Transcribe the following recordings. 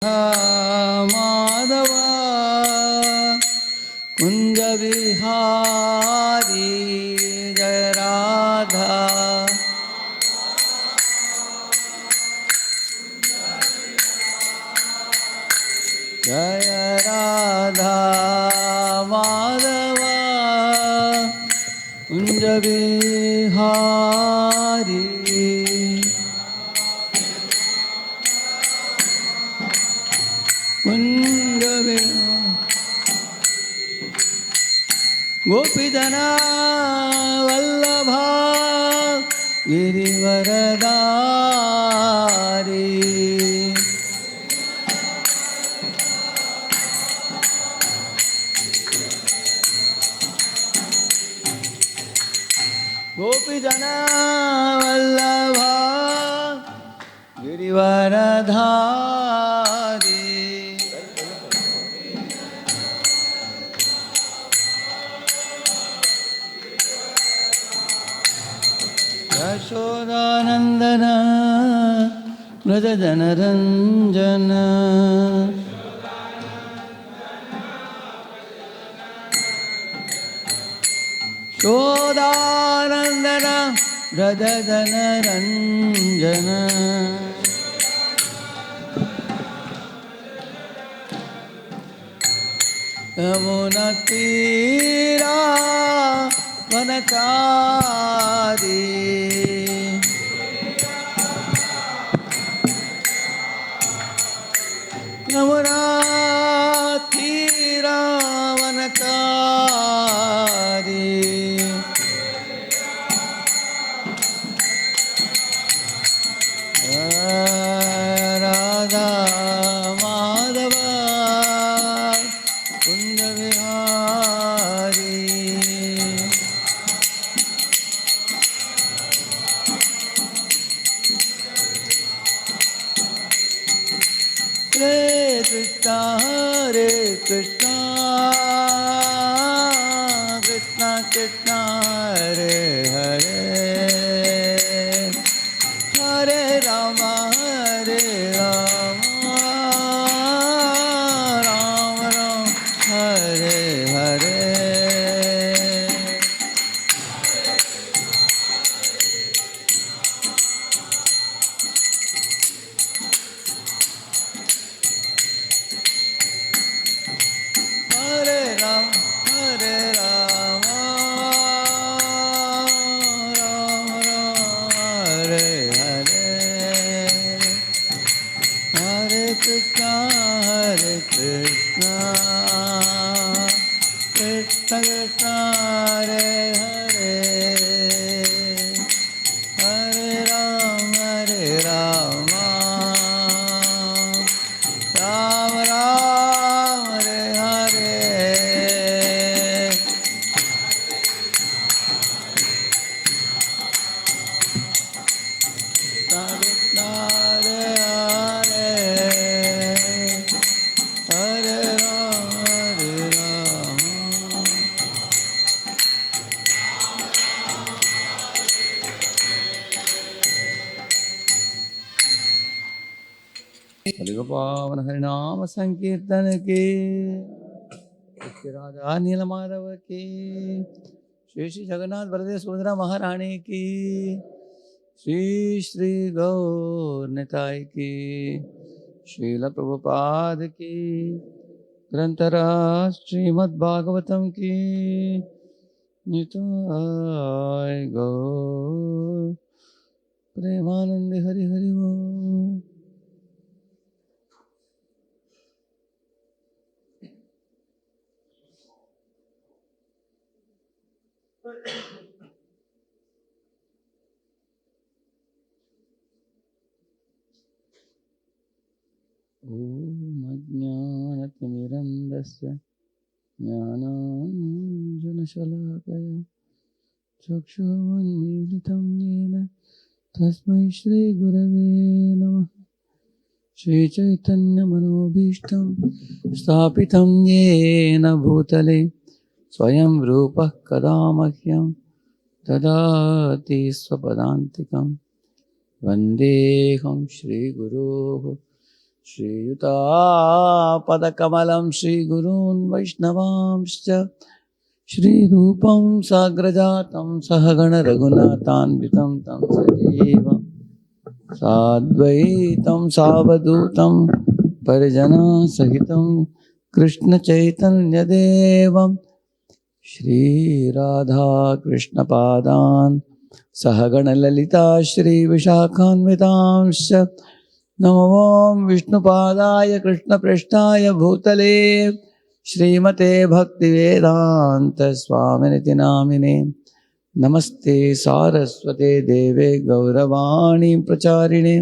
माधव कुंज विहारी जय राधा जय राधा माधव कुंज विहारी कुंज गोपीजना वल्लभा गिरिवरदारी गोपीजना वल्लभा गिरिवरधारी यशोदानंदन व्रज जनरंजन यशोदानंदन व्रज जनरंजन यमुना तीरा वनचारी यमुना तीरा वनचारी राधा माधव कुंज Vihari Hare Krishna Krishna Krishna Hare Hare Hare Rama Hare Rama Rama Rama Hare Hare पावन हरिनाम संकीर्तन के राजा नील माधव की श्री श्री जगन्नाथ बलदेव सुभद्रा महारानी की श्री श्री गौर निताई की श्रील प्रभुपाद की ग्रंथराज श्रीमद् भागवतम की निताय गौर प्रेमानंद हरि हरि बोल। ओम अज्ञानतिमिरन्धस्य ज्ञानाञ्जनशलाकया चक्षुरुन्मीलितं येन तस्मै श्रीगुरवे नमः। श्रीचैतन्यमनोभीष्टं स्थापितं येन भूतले स्वयं रूपः कदा मह्यं ददाति स्वपदान्तिकं वन्देऽहं श्रीगुरोः श्रीयुतापदकमलं श्रीगुरून् वैष्णवांश्च श्रीरूपं साग्रजातं सहगण रघुनाथान्वितं तं सजीवं साद्वैतं सावधूतं परिजनसहितं कृष्णचैतन्यदेवं श्रीराधाकृष्णपादान् सहगणललिता श्रीविशाखान्वितांश्च नमो विष्णुपादाय कृष्णपृष्ठाय भूतले श्रीमते भक्तिवेदान्तस्वामिनिति नामिने नमस्ते सारस्वते देवे गौरवाणी प्रचारिणे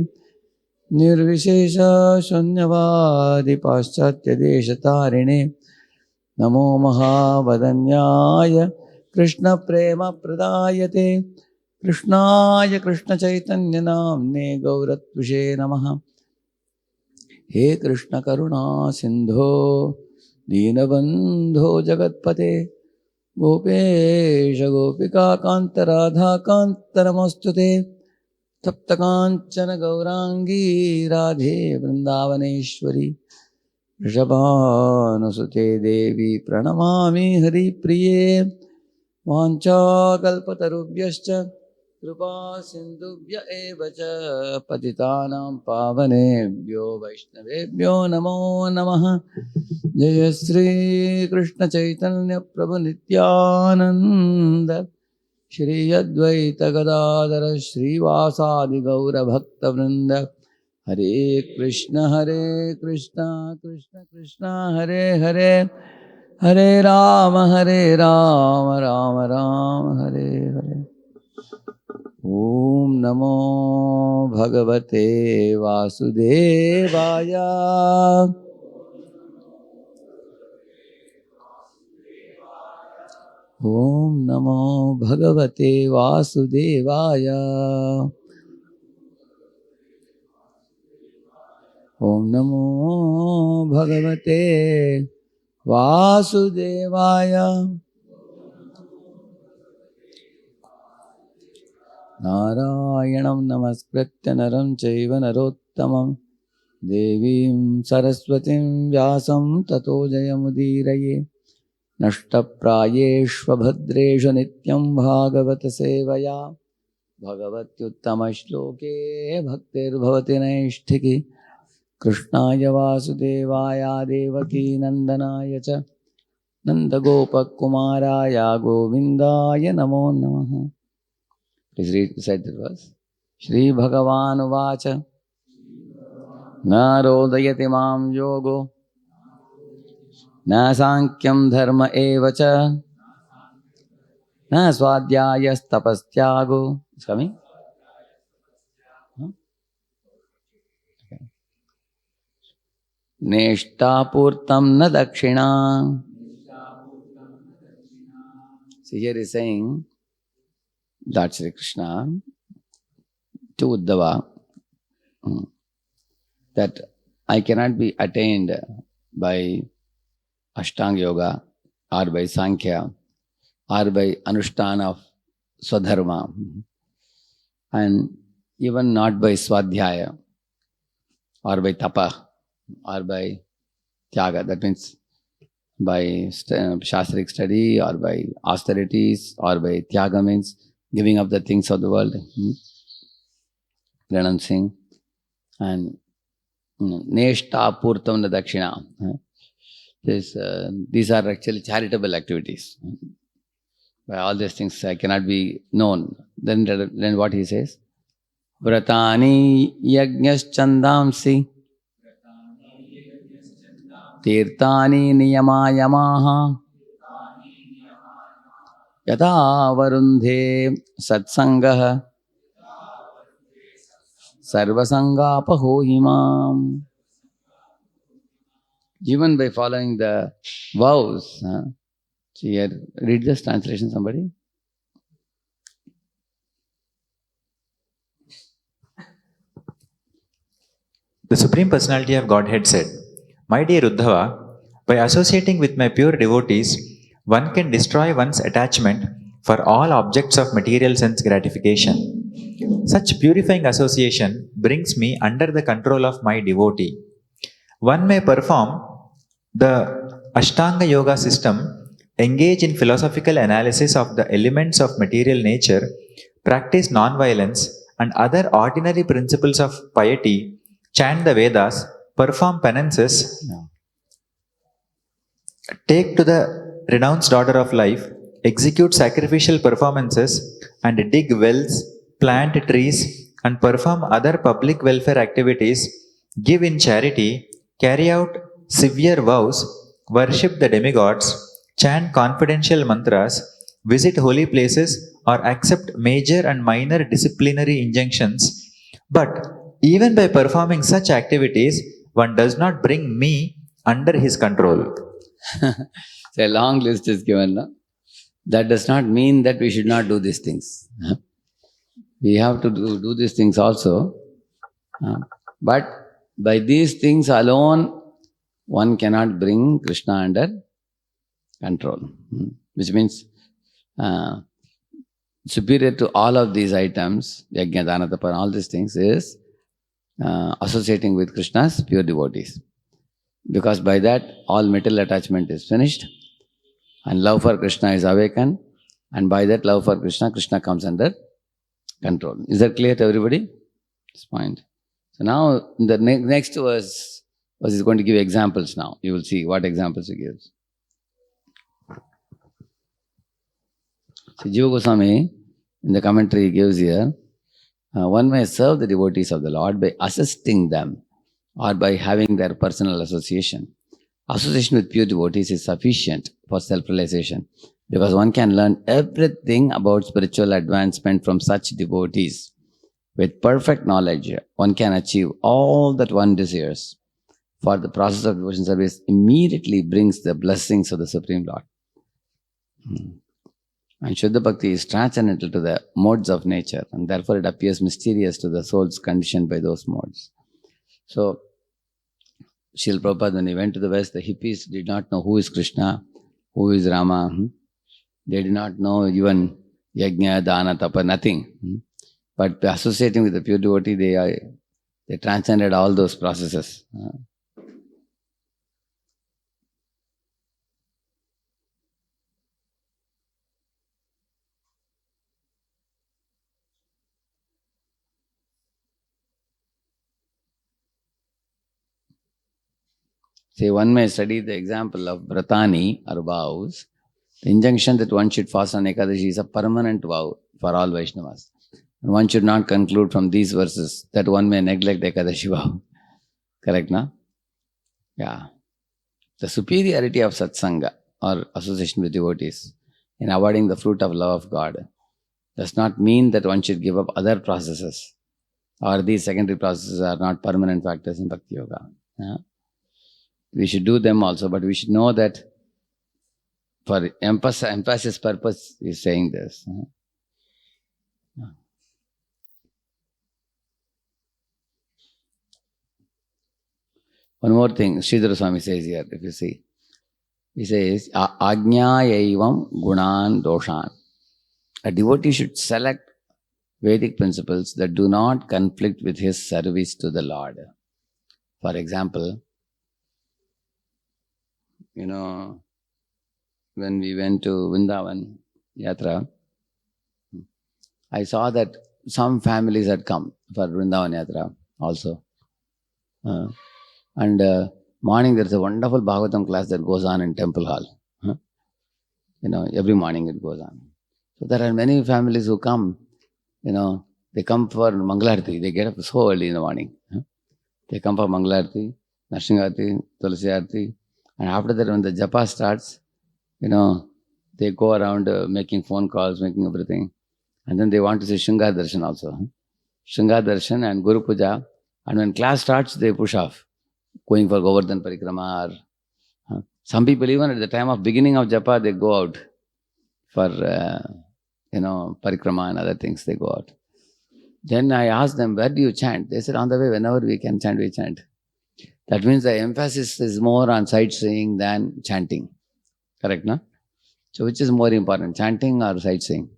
निर्विशेषशून्यवादि पाश्चात्यदेशतारिणे नमो महावदन्याय कृष्णप्रेमप्रदायते कृष्णाय कृष्णचैतन्यनाम्ने गौरत्विषे नमः। हे कृष्ण करुणा सिंधो दीनबंधो जगत्पते गोपेश गोपिका कांत राधा कांत नमोस्तुते तप्त कांचन गौरांगी राधे वृंदावनेश्वरी वृषभानुसुते देवी प्रणमामि हरिप्रिये वाञ्छाकल्पतरुभ्यश्च कृपा सिन्धुभ्य एव च पतितानां पावनेभ्यो वैष्णवेभ्यो नमो नमः। जय श्री कृष्ण चैतन्य प्रभु नित्यानंद श्री अद्वैत गदाधर श्रीवासादि गौर भक्तवृंद हरे कृष्ण कृष्ण कृष्ण हरे हरे हरे राम राम राम हरे हरे। ओम नमो भगवते वासुदेवाय। ओम नमो भगवते वासुदेवाय। ओम नमो भगवते वासुदेवाय। नारायणं नमस्कृत्य नरं चैव नरोत्तमं देवीं सरस्वतीं व्यासं ततो जयमुदीरये। नष्टप्रायेष्वभद्रेषु नित्यं भागवत सेवया भगवत्युत्तमश्लोके भक्तिर्भवति नैष्ठिकी। कृष्णाय वासुदेवाय देवकी नंदनाय च नन्दगोपकुमाराय गोविन्दाय नमो नमः। Please recite the verse. Shri Bhagavan Uvacha Na rodayati mam yogo na sankyam dharma evacha na swadhyayas tapastyago. It's coming? Huh? Okay. Neshtapurtam na dakshina. So here is saying Lord Shri Krishna to Uddhava that I cannot be attained by Ashtanga Yoga or by Sankhya or by Anushtana of Swadharma and even not by Swadhyaya or by Tapa or by Tyaga. That means by Shastric study or by austerities or by Tyaga means giving up the things of the world, renouncing, and Neshta Purtam na Dakshina. These are actually charitable activities. By all these things I cannot be known. Then what he says? Vratani yajnaschandamsi tirtani niyamayamaha yata varundhe satsangah sarvasangapaho imam. Even by following the vows. So here, read this translation, somebody. The Supreme Personality of Godhead said, "My dear Uddhava, by associating with my pure devotees, one can destroy one's attachment for all objects of material sense gratification. Such purifying association brings me under the control of my devotee. One may perform the Ashtanga Yoga system, engage in philosophical analysis of the elements of material nature, practice non-violence and other ordinary principles of piety, chant the Vedas, perform penances, take to the renounced order of life, execute sacrificial performances, and dig wells, plant trees, and perform other public welfare activities, give in charity, carry out severe vows, worship the demigods, chant confidential mantras, visit holy places, or accept major and minor disciplinary injunctions. But even by performing such activities, one does not bring me under his control. So a long list is given. No? That does not mean that we should not do these things. We have to do these things also. But by these things alone, one cannot bring Krishna under control. Which means superior to all of these items, yajna, dana, tapa, all these things is associating with Krishna's pure devotees. Because by that, all material attachment is finished and love for Krishna is awakened, and by that love for Krishna, Krishna comes under control. Is that clear to everybody? This point. So now, in the next verse is going to give examples now. You will see what examples he gives. So Jiva Goswami, in the commentary he gives here, one may serve the devotees of the Lord by assisting them or by having their personal association. Association with pure devotees is sufficient for self-realization because one can learn everything about spiritual advancement from such devotees. With perfect knowledge, one can achieve all that one desires. For the process of devotion service immediately brings the blessings of the Supreme Lord. And Shuddha Bhakti is transcendental to the modes of nature, and therefore it appears mysterious to the souls conditioned by those modes. So, Srila Prabhupada, when he went to the West, the hippies did not know who is Krishna, who is Rama. They did not know even yajna, dana, tapa, nothing. But by associating with the pure devotee, they transcended all those processes. Say, one may study the example of Vratani or vows. The injunction that one should fast on Ekadashi is a permanent vow for all Vaishnavas. And one should not conclude from these verses that one may neglect Ekadashi vow. Correct, no? Yeah. The superiority of satsanga or association with devotees in avoiding the fruit of love of God does not mean that one should give up other processes or these secondary processes are not permanent factors in Bhakti Yoga. Yeah? We should do them also, but we should know that for emphasis purpose is saying this. One more thing, Sridhara Swami says here, if you see. He says, Ajñāyaivam gunan doshan. A devotee should select Vedic principles that do not conflict with his service to the Lord. For example, when we went to Vrindavan Yatra, I saw that some families had come for Vrindavan Yatra also. And morning there is a wonderful Bhagavatam class that goes on in Temple Hall. Every morning it goes on. So there are many families who come, they come for Mangalarti. They get up so early in the morning. They come for Mangalarti, Narsingharti, Tulasi Arti. And after that, when the japa starts, they go around making phone calls, making everything. And then they want to see Shringar Darshan also. Shringar Darshan and Guru Puja. And when class starts, they push off, going for Govardhan Parikrama. Some people even at the time of beginning of japa, they go out for, Parikrama and other things, they go out. Then I asked them, where do you chant? They said, on the way, whenever we can chant, we chant. That means the emphasis is more on sightseeing than chanting. Correct, no? So which is more important, chanting or sightseeing?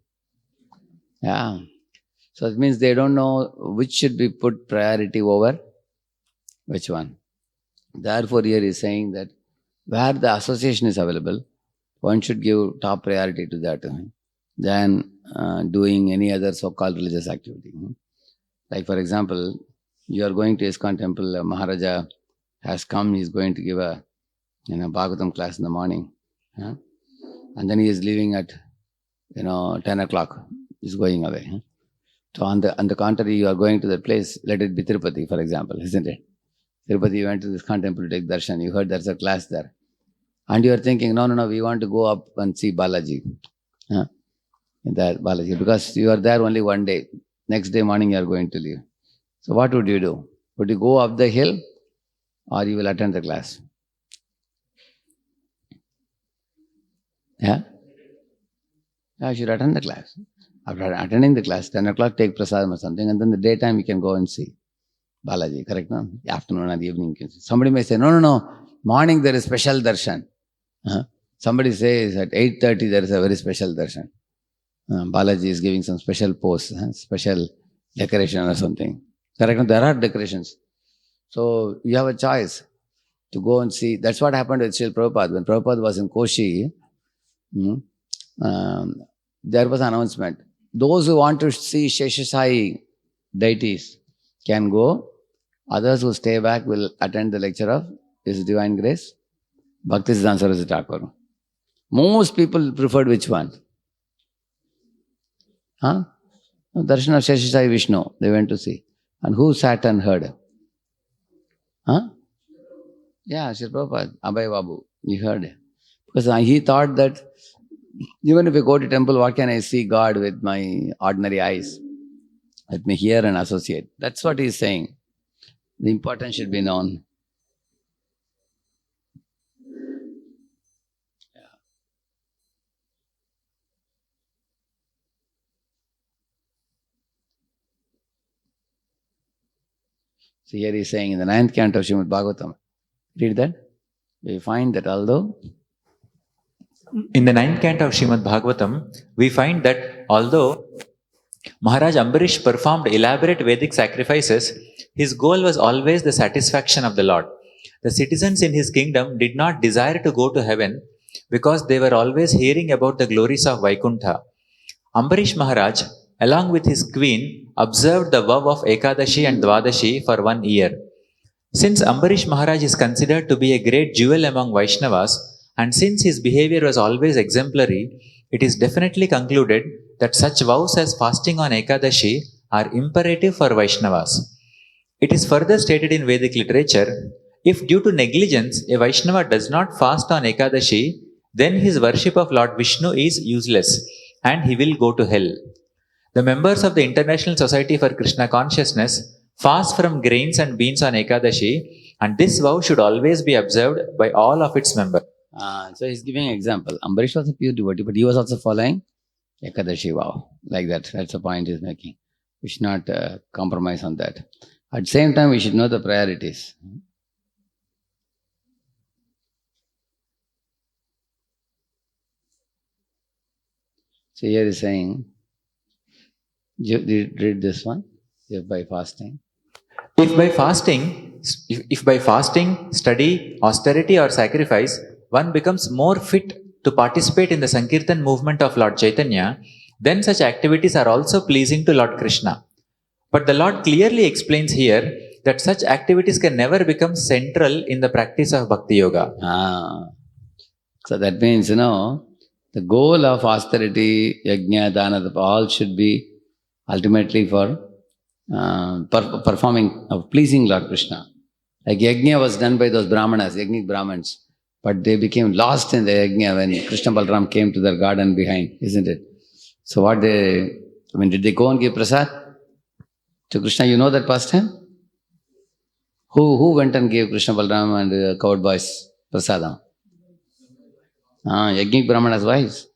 Yeah. So it means they don't know which should be put priority over which one. Therefore, here he is saying that where the association is available, one should give top priority to that than doing any other so-called religious activity. Like for example, you are going to ISKCON temple, Maharaja has come, he is going to give a Bhagavatam class in the morning. And then he is leaving at 10 o'clock, he's going away. So on the contrary, you are going to that place, let it be Tirupati, for example, isn't it? Tirupati, you went to this ISKCON temple to take darshan, you heard there's a class there. And you are thinking, no, we want to go up and see Balaji. That Balaji, because you are there only one day. Next day morning you are going to leave. So what would you do? Would you go up the hill or you will attend the class? Yeah? You should attend the class. After attending the class, 10 o'clock take prasadam or something, and then the daytime you can go and see Balaji, correct? No? Afternoon and evening you can see. Somebody may say, no, morning there is special darshan. Somebody says at 8:30 there is a very special darshan. Balaji is giving some special pose, special decoration or something. Correct? There are decorations. So you have a choice to go and see. That's what happened with Srila Prabhupada. When Prabhupada was in Koshi, there was an announcement. Those who want to see Sheshasai deities can go. Others who stay back will attend the lecture of His Divine Grace, Bhaktisiddhanta Saraswati Thakur. Most people preferred which one? Darshan of Sheshasai Vishnu, they went to see. And who sat and heard? Yeah, Srila Prabhupada, Abhay Babu, he heard. Because he thought that even if I go to temple, what can I see God with my ordinary eyes? Let me hear and associate. That's what he is saying. The importance should be known. So here he is saying in the 9th canto of Srimad Bhagavatam, read that. We find that although in the 9th canto of Srimad Bhagavatam, we find that although Maharaj Ambarish performed elaborate Vedic sacrifices, his goal was always the satisfaction of the Lord. The citizens in his kingdom did not desire to go to heaven because they were always hearing about the glories of Vaikuntha. Ambarish Maharaj, along with his queen, observed the vow of Ekadashi and Dvadashi for 1 year. Since Ambarish Maharaj is considered to be a great jewel among Vaishnavas, and since his behavior was always exemplary, it is definitely concluded that such vows as fasting on Ekadashi are imperative for Vaishnavas. It is further stated in Vedic literature, if due to negligence a Vaishnava does not fast on Ekadashi, then his worship of Lord Vishnu is useless and he will go to hell. The members of the International Society for Krishna Consciousness fast from grains and beans on Ekadashi, and this vow should always be observed by all of its members. So he's giving an example. Ambarish was a pure devotee, but he was also following Ekadashi vow. Like that. That's the point he's making. We should not compromise on that. At the same time, we should know the priorities. So here he's saying, read this one, if by fasting. If by fasting, study, austerity or sacrifice, one becomes more fit to participate in the Sankirtan movement of Lord Chaitanya, then such activities are also pleasing to Lord Krishna. But the Lord clearly explains here that such activities can never become central in the practice of Bhakti Yoga. So that means, the goal of austerity, yajna, dana, all should be ultimately for performing, pleasing Lord Krishna. Like yajna was done by those Brahmanas, yajnik Brahmins, but they became lost in the yajna when Krishna Balaram came to their garden behind, isn't it? So did they go and give prasad to Krishna? You know that pastime? Who went and gave Krishna Balaram and the coward boys prasadam? Yajnik Brahmana's wives.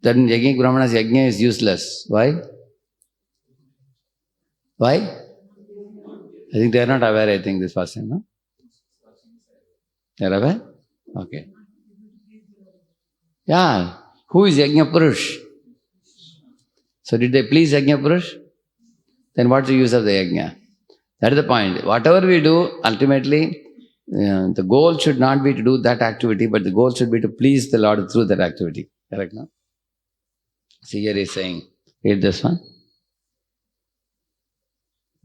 Then Yajnik Brahmana's yajna is useless. Why? I think they are not aware, this person, no? They are aware? Okay. Yeah. Who is Yajna Purush? So did they please Yajna Purush? Then what's the use of the yajna? That is the point. Whatever we do, ultimately, the goal should not be to do that activity, but the goal should be to please the Lord through that activity. Correct, no? See, here he's saying, read this one.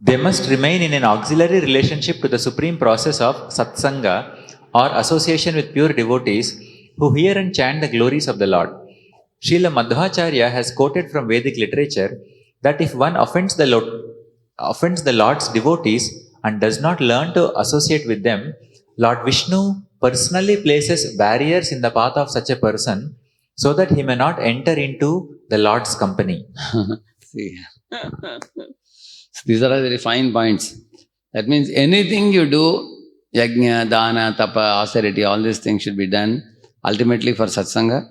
They must remain in an auxiliary relationship to the supreme process of satsanga or association with pure devotees who hear and chant the glories of the Lord. Srila Madhvacharya has quoted from Vedic literature that if one offends the Lord's devotees and does not learn to associate with them, Lord Vishnu personally places barriers in the path of such a person so that he may not enter into the Lord's company. See. So these are very fine points. That means anything you do, yajna, dana, tapa, austerity, all these things should be done ultimately for satsanga.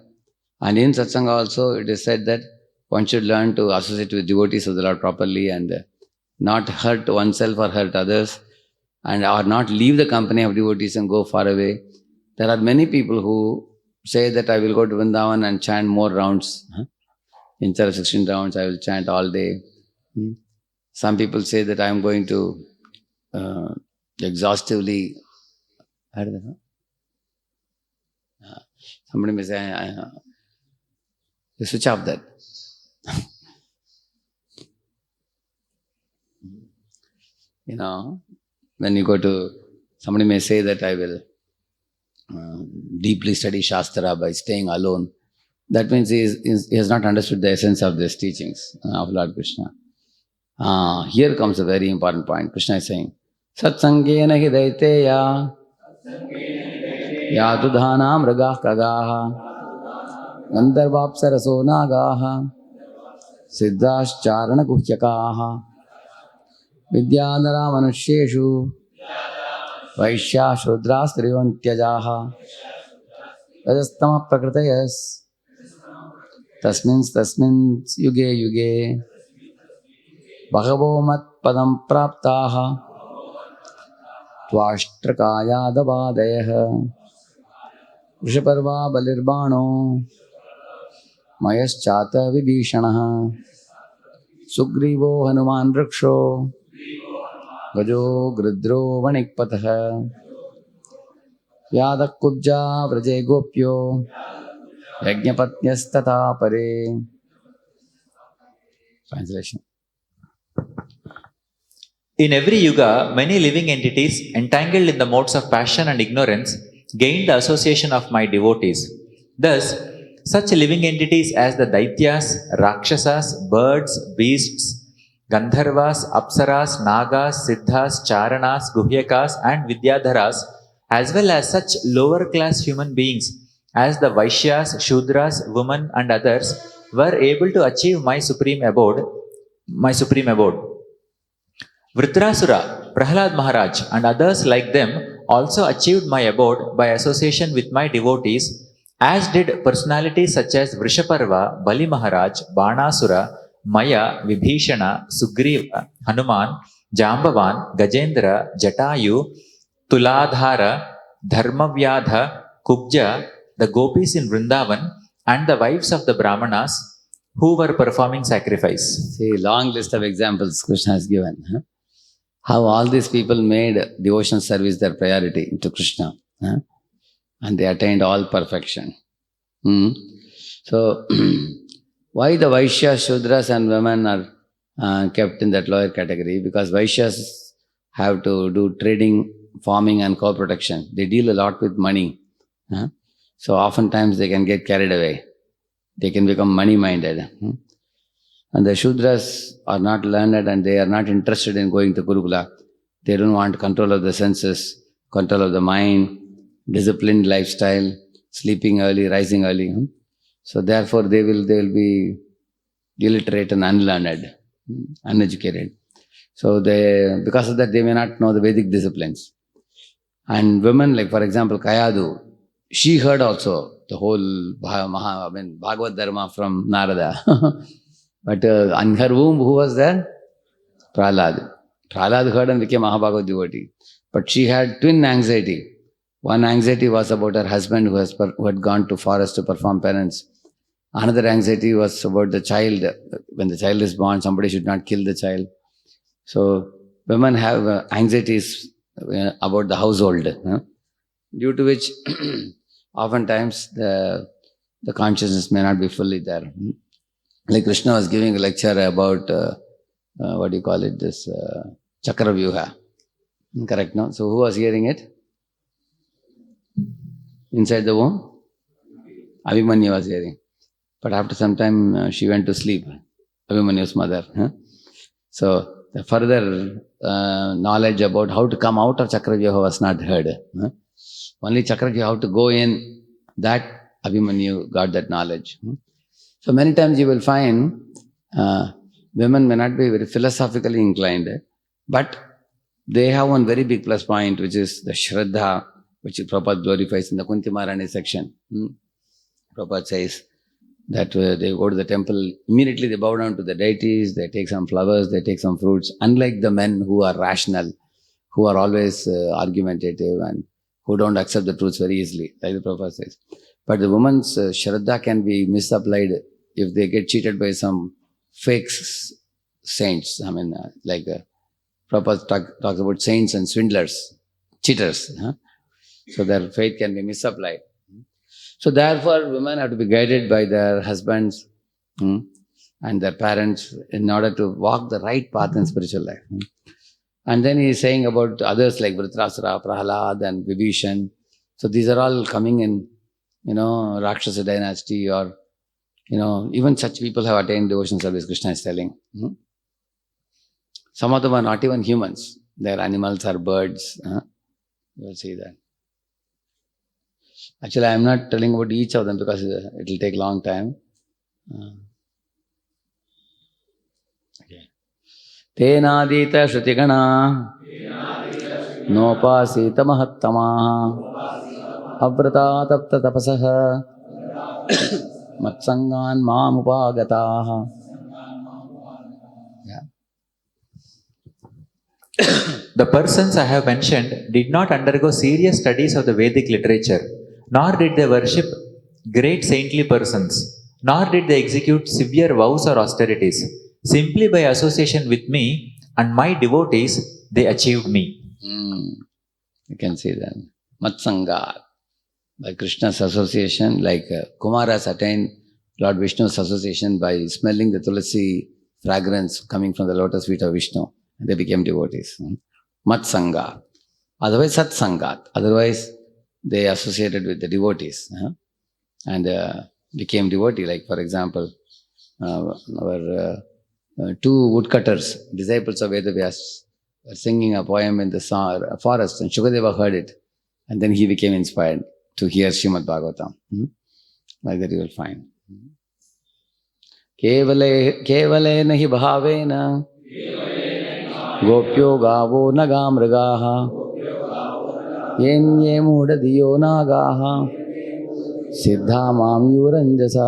And in satsanga also it is said that one should learn to associate with devotees of the Lord properly and not hurt oneself or hurt others, and or not leave the company of devotees and go far away. There are many people who say that I will go to Vrindavan and chant more rounds. Instead of 16 rounds, I will chant all day. Some people say that I am going to exhaustively. Somebody may say, you switch off that. You know, when you go to, somebody may say that I will deeply study Shastra by staying alone. That means he has not understood the essence of these teachings of Lord Krishna. Here comes a very important point. Krishna is saying, Satsangena hi daiteya yatu dhana mragah kagaha gandharvapsaraso nagaha siddhascharana guhyakaha vidyadhara manusheshu vaishya shudrastriyantyajaha rajastama prakritayas tasmin yuge yuge bhagavo mat padam praptaha tvashtrakayadavadayah vrishaparva balirbano mayaschata vibhishanaha sugrivo hanuman vriksho gajo gridro vanikpataha yadakubja vraje gopyo yajnapatnyastata pare. Translation. In every yuga, many living entities entangled in the modes of passion and ignorance gained the association of my devotees. Thus, such living entities as the Daityas, Rakshasas, birds, beasts, Gandharvas, Apsaras, Nagas, Siddhas, Charanas, Guhyakas, and Vidyadharas, as well as such lower class human beings as the Vaishyas, Shudras, women, and others, were able to achieve my supreme abode. Vritrasura, Prahlad Maharaj, and others like them also achieved my abode by association with my devotees, as did personalities such as Vrishaparva, Bali Maharaj, Banasura, Maya, Vibhishana, Sugriva, Hanuman, Jambavan, Gajendra, Jatayu, Tuladhara, Dharmavyadha, Kubja, the gopis in Vrindavan, and the wives of the Brahmanas who were performing sacrifice. See, long list of examples Krishna has given. How all these people made devotional service their priority to Krishna. And they attained all perfection. So, why the Vaishyas, Shudras and women are kept in that lower category? Because Vaishyas have to do trading, farming and crop protection. They deal a lot with money. So oftentimes they can get carried away. They can become money-minded. And the Shudras are not learned and they are not interested in going to Gurukula. They don't want control of the senses, control of the mind, disciplined lifestyle, sleeping early, rising early. So therefore they will be illiterate and unlearned, uneducated. So because of that they may not know the Vedic disciplines. And women, like for example Kayadu, she heard also the whole Bhagavad Dharma from Narada. But in her womb, who was there? Prahlad. Prahlad heard and became Mahabhagavad devotee. But she had twin anxiety. One anxiety was about her husband who had gone to forest to perform penance. Another anxiety was about the child. When the child is born, somebody should not kill the child. So women have anxieties about the household, due to which oftentimes the consciousness may not be fully there. Like Krishna was giving a lecture about what do you call it, this Chakravyuha. Correct, no? So who was hearing it? Inside the womb? Abhimanyu was hearing. But after some time she went to sleep, Abhimanyu's mother. So the further knowledge about how to come out of Chakravyuha was not heard. Only Chakravyuha, how to go in, that Abhimanyu got that knowledge. So many times you will find women may not be very philosophically inclined, but they have one very big plus point, which is the Shraddha, which Prabhupada glorifies in the Kunti Maharani section. Prabhupada says that they go to the temple, immediately they bow down to the deities, they take some flowers, they take some fruits, unlike the men who are rational, who are always argumentative and who don't accept the truths very easily, like the Prabhupada says. But the woman's Shraddha can be misapplied if they get cheated by some fake saints. I mean, Prabhupada talks about saints and swindlers, cheaters. So their faith can be misapplied. So therefore, women have to be guided by their husbands and their parents in order to walk the right path in spiritual life. And then he is saying about others like Vritrasura, Prahalad and Vibhishan. So these are all coming in, Rakshasa dynasty, or, even such people have attained devotion service, Krishna is telling. Some of them are not even humans. They are animals or birds. You will see that. Actually, I am not telling about each of them because it will take long time. Okay. Tenadita Shrutigana Nopasita Mahattama Avrata Tapta Tapasaha Matsangan Mamupagataha. The persons I have mentioned did not undergo serious studies of the Vedic literature, nor did they worship great saintly persons, nor did they execute severe vows or austerities. Simply by association with me and my devotees, they achieved me. You can see that. Matsanga. By Krishna's association, like Kumaras attained Lord Vishnu's association by smelling the tulasi fragrance coming from the lotus feet of Vishnu. They became devotees. Matsanga. Otherwise, Satsangat. Otherwise, they associated with the devotees and became devotee. Like, for example, our two woodcutters, disciples of Vedavyas, were singing a poem in the forest, and Shukadeva heard it. And then he became inspired to hear Srimad Bhagavatam. Like that you will find. Kevale nahi bhavena Gopyo gavo naga mrigaha Yenye mudadiyo nagaha Siddha mam yuranjasa.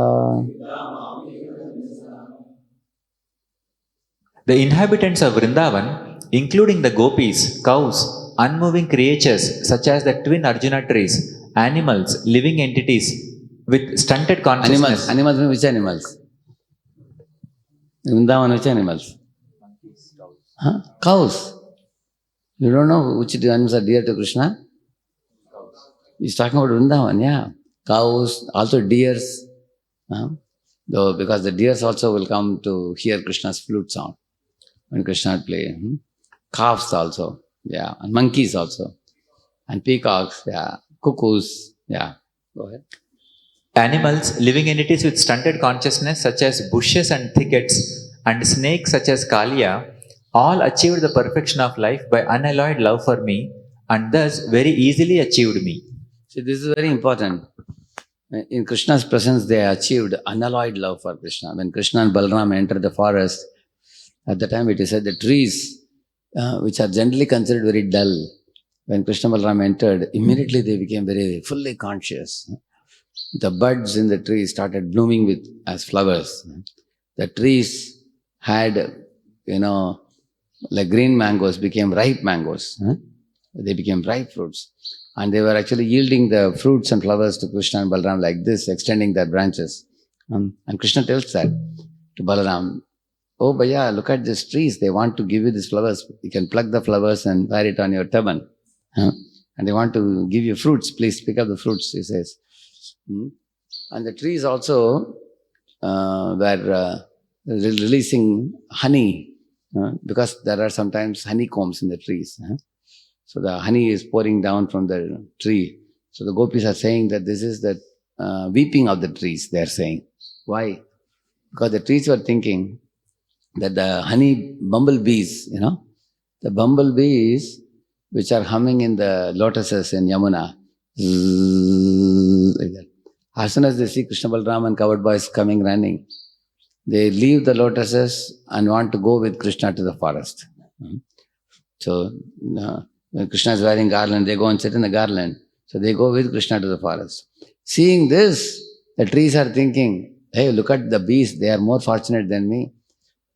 The inhabitants of Vrindavan, including the gopis, cows, unmoving creatures such as the twin Arjuna trees, animals, living entities with stunted consciousness. Animals mean which animals? Vrindavan, which animals? Cows. You don't know which animals are dear to Krishna? He's talking about Vrindavan, yeah. Cows, also deers. Though because the deers also will come to hear Krishna's flute sound when Krishna play. Calves also, yeah. And monkeys also. And peacocks, yeah. Cuckoos, yeah. Go ahead. Animals, living entities with stunted consciousness such as bushes and thickets, and snakes such as Kaliya, all achieved the perfection of life by unalloyed love for me, and thus very easily achieved me. See, this is very important. In Krishna's presence, they achieved unalloyed love for Krishna. When Krishna and Balaram entered the forest, at the time it is said the trees, which are generally considered very dull, when Krishna and Balaram entered, immediately they became very fully conscious. The buds in the trees started blooming as flowers. The trees had, like green mangoes became ripe mangoes. They became ripe fruits. And they were actually yielding the fruits and flowers to Krishna and Balaram like this, extending their branches. And Krishna tells that to Balaram, oh Bhaiya, look at these trees. They want to give you these flowers. You can pluck the flowers and wear it on your turban. And they want to give you fruits. Please pick up the fruits, he says. And the trees also were releasing honey, because there are sometimes honeycombs in the trees. So the honey is pouring down from the tree. So the gopis are saying that this is the weeping of the trees, they are saying. Why? Because the trees were thinking that the honey bumblebees, the bumblebees which are humming in the lotuses in Yamuna, like that. As soon as they see Krishna Balram and covered boys coming running, they leave the lotuses and want to go with Krishna to the forest. So when Krishna is wearing garland, they go and sit in the garland. So they go with Krishna to the forest. Seeing this, the trees are thinking, hey, look at the bees, they are more fortunate than me.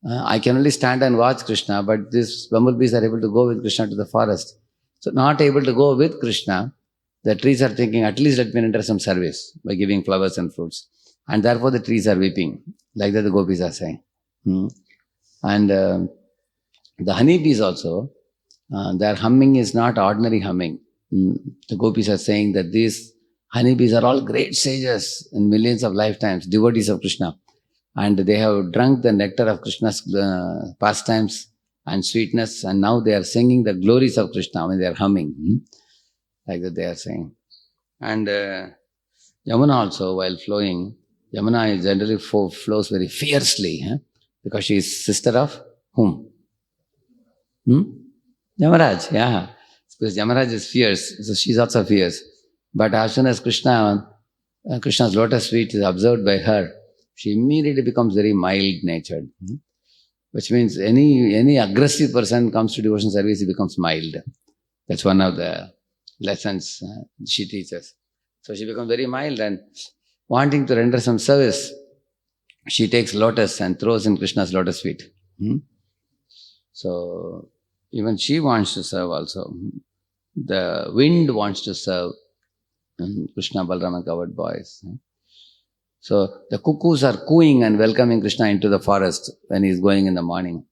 I can only stand and watch Krishna, but these bumblebees are able to go with Krishna to the forest. So not able to go with Krishna, the trees are thinking, at least let me render some service by giving flowers and fruits. And therefore the trees are weeping, like that the gopis are saying. And the honeybees also, their humming is not ordinary humming. The gopis are saying that these honeybees are all great sages in millions of lifetimes, devotees of Krishna. And they have drunk the nectar of Krishna's pastimes and sweetness, and now they are singing the glories of Krishna when they are humming. Like that they are saying. And Yamuna also, while flowing, Yamuna generally flows very fiercely, because she is sister of whom? Yamaraj, yeah. Because Yamaraj is fierce, so she is also fierce. But as soon as Krishna's lotus feet is observed by her, she immediately becomes very mild-natured. Which means any aggressive person comes to devotion service, he becomes mild. That's one of the lessons she teaches. So she becomes very mild, and wanting to render some service, she takes lotus and throws in Krishna's lotus feet. So even she wants to serve also. The wind wants to serve Krishna, Balram and covered boys. So the cuckoos are cooing and welcoming Krishna into the forest when he is going in the morning.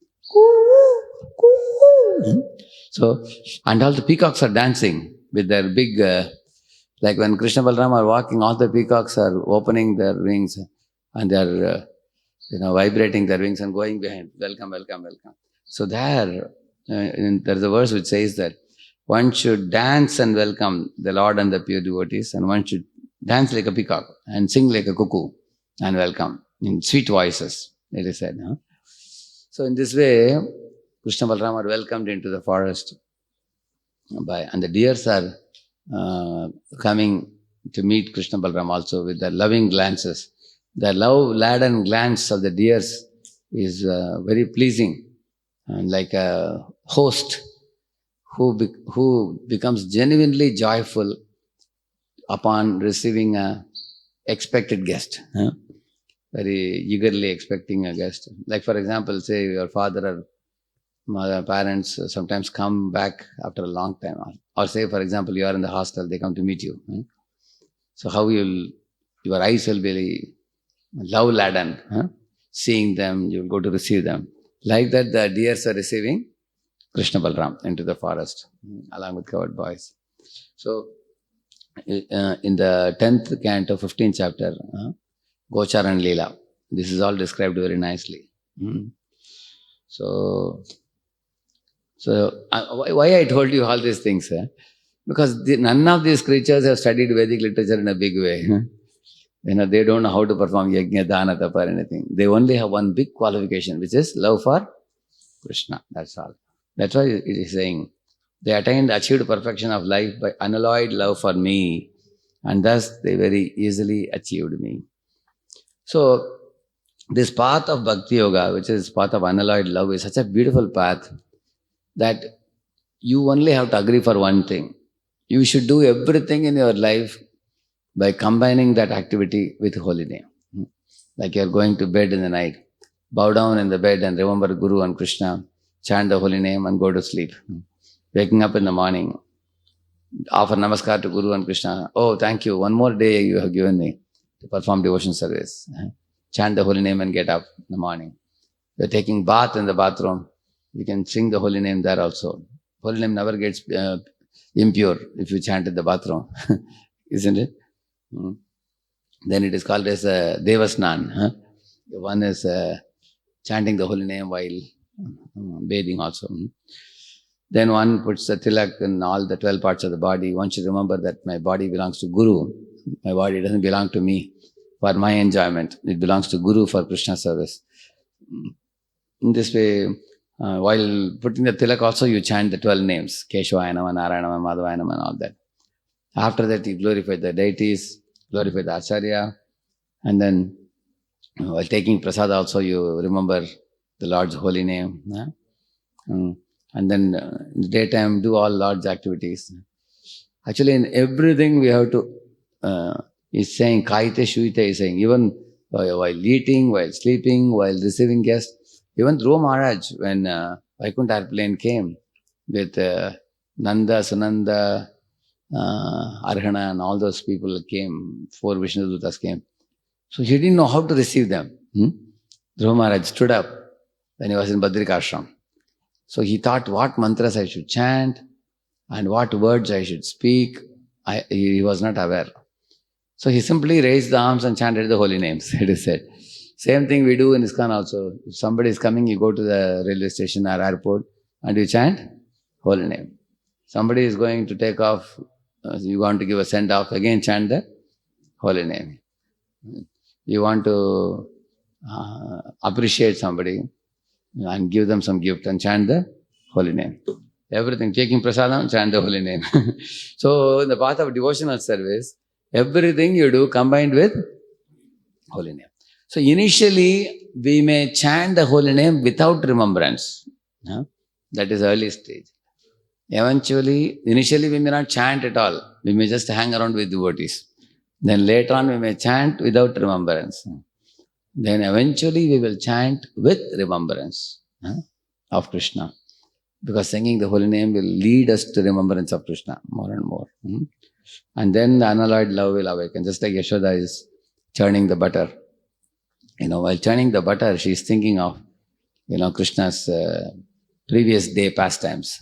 So, and all the peacocks are dancing with their big, like when Krishna Balram are walking, all the peacocks are opening their wings and they are, vibrating their wings and going behind. Welcome, welcome, welcome. So there's a verse which says that one should dance and welcome the Lord and the pure devotees, and one should dance like a peacock and sing like a cuckoo and welcome in sweet voices, it is said. So in this way, Krishna Balram are welcomed into the forest and the deers are coming to meet Krishna Balram also with their loving glances. The love-laden glance of the deers is very pleasing, and like a host who becomes genuinely joyful upon receiving a expected guest, very eagerly expecting a guest. Like for example, say your father or mother, parents sometimes come back after a long time, or say for example you are in the hostel, they come to meet you. So how your eyes will be love laden, seeing them, you will go to receive them. Like that the deers are receiving Krishna Balram into the forest along with covered boys. So in the 10th canto, 15th chapter, Gocharan Leela, this is all described very nicely. So why I told you all these things? Because none of these creatures have studied Vedic literature in a big way. They don't know how to perform yajna, dana, tapa or anything. They only have one big qualification, which is love for Krishna. That's all. That's why it is saying, they achieved perfection of life by unalloyed love for me, and thus they very easily achieved me. So this path of Bhakti Yoga, which is path of unalloyed love, is such a beautiful path that you only have to agree for one thing. You should do everything in your life by combining that activity with holy name. Like you are going to bed in the night, bow down in the bed and remember Guru and Krishna, chant the holy name and go to sleep. Waking up in the morning, offer namaskar to Guru and Krishna. Oh, thank you. One more day you have given me to perform devotion service. Chant the holy name and get up in the morning. You're taking bath in the bathroom. You can sing the holy name there also. Holy name never gets impure if you chant in the bathroom, isn't it? Then it is called as Devasnan. Huh? One is chanting the holy name while bathing also. Then one puts the tilak in all the 12 parts of the body. One should remember that my body belongs to Guru. My body doesn't belong to me for my enjoyment. It belongs to Guru for Krishna service. In this way, while putting the tilak also, you chant the 12 names. Keshwaya Nama, Narayana Nama, Madhavaya Nama and all that. After that, you glorify the deities, glorify the Acharya. And then, while taking prasad also, you remember the Lord's holy name. And then in the daytime, do all Lord's activities. Actually, in everything we have to, he's saying, Kaite Shuite is saying, even while eating, while sleeping, while receiving guests, even Dhruva Maharaj, when Vaikuntha airplane came with Nanda, Sunanda, Arhana and all those people came, 4 Vishnudutas came. So he didn't know how to receive them. Dhruva Maharaj stood up when he was in Badrika Ashram. So he thought what mantras I should chant and what words I should speak. He was not aware. So he simply raised the arms and chanted the holy names, it is said. Same thing we do in ISKCON also. If somebody is coming, you go to the railway station or airport and you chant holy name. Somebody is going to take off, you want to give a send off, again chant the holy name. You want to appreciate somebody and give them some gift and chant the holy name. Everything, taking prasadam, chant the holy name. So in the path of devotional service, everything you do combined with holy name. So initially, we may chant the holy name without remembrance. That is early stage. Eventually, initially we may not chant at all. We may just hang around with devotees. Then later on we may chant without remembrance. Then eventually we will chant with remembrance of Krishna. Because singing the holy name will lead us to remembrance of Krishna more and more. And then the unalloyed love will awaken. Just like Yashoda is churning the butter. While churning the butter, she is thinking of, Krishna's previous day pastimes.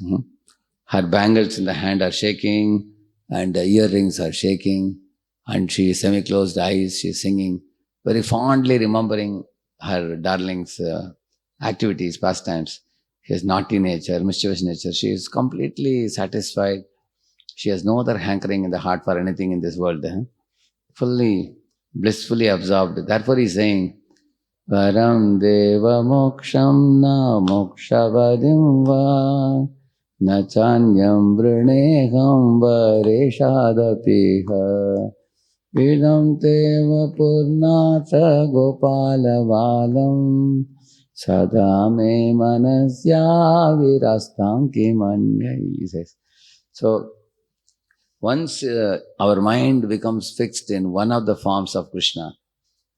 Her bangles in the hand are shaking and the earrings are shaking and she is semi-closed eyes, she is singing, very fondly remembering her darling's activities, pastimes. She has naughty nature, mischievous nature. She is completely satisfied. She has no other hankering in the heart for anything in this world. Fully, blissfully absorbed. Therefore he is saying, Varam deva moksham na mokshavadim va na chanyam vrineham vareshadapiha vidam teva purnata gopala valam sada me manasya virastam kimanya, he says. So, once our mind becomes fixed in one of the forms of Krishna,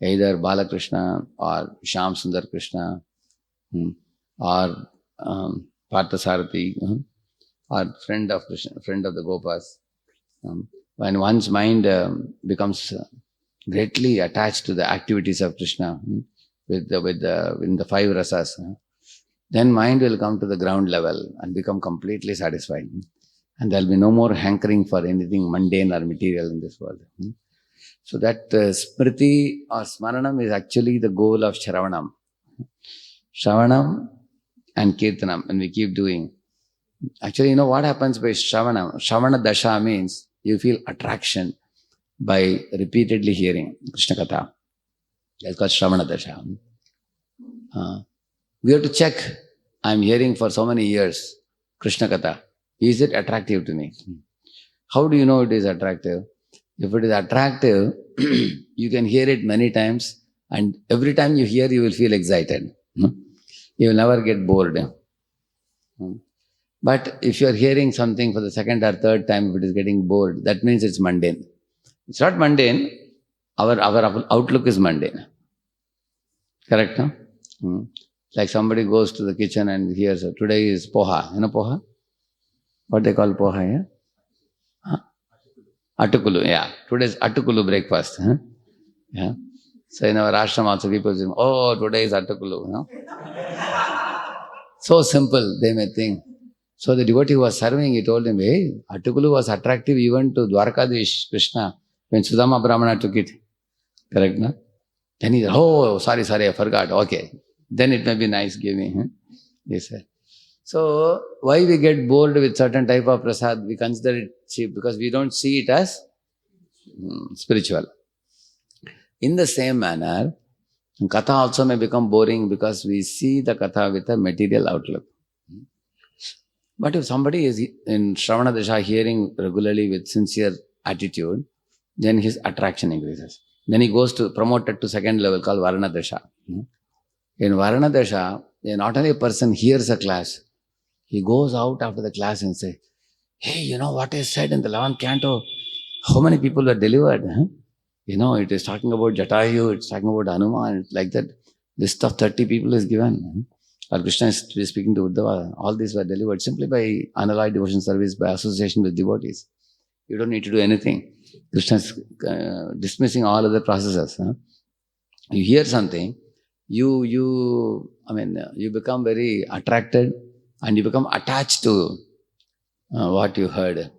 either Balakrishna or Shyam Sundar Krishna or Parthasarathi or friend of Krishna, friend of the Gopas. When one's mind becomes greatly attached to the activities of Krishna in the 5 rasas, then mind will come to the ground level and become completely satisfied. And there will be no more hankering for anything mundane or material in this world. So that smriti or smaranam is actually the goal of Shravanam. Shravanam and Kirtanam, and we keep doing. Actually, what happens by Shravanam? Shravana dasha means you feel attraction by repeatedly hearing Krishna Katha. That's called Shravana dasha. We have to check. I'm hearing for so many years Krishna Katha. Is it attractive to me? How do you know it is attractive? If it is attractive, you can hear it many times, and every time you hear, you will feel excited. You will never get bored. But if you are hearing something for the second or third time, if it is getting bored, that means it's mundane. It's not mundane. Our outlook is mundane. Correct, no? Like somebody goes to the kitchen and hears, today is poha. You know poha? What they call poha, yeah? Atukulu, yeah. Today's Atukulu breakfast. Yeah. So in our ashram also people say, oh, today is Atukulu. So simple, they may think. So the devotee who was serving, he told him, hey, Atukulu was attractive even to Dwarkadish Krishna when Sudama Brahmana took it. Correct, no? Then he said, oh, sorry, I forgot. Okay. Then it may be nice, give me. He said. So why we get bored with certain type of prasad? We consider it cheap because we don't see it as spiritual. In the same manner, Katha also may become boring because we see the Katha with a material outlook. But if somebody is in Shravana Dasha hearing regularly with sincere attitude, then his attraction increases. Then he goes to promoted to second level called Varana Dasha. In Varana Dasha, not only a person hears a class, he goes out after the class and says, hey, you know what is said in the 11th canto? How many people were delivered? It is talking about Jatayu, it's talking about Hanuman, like that. List of 30 people is given. Or Krishna is speaking to Uddhava. All these were delivered simply by unalloyed devotion service, by association with devotees. You don't need to do anything. Krishna is dismissing all other processes. You hear something, you become very attracted and you become attached to what you heard.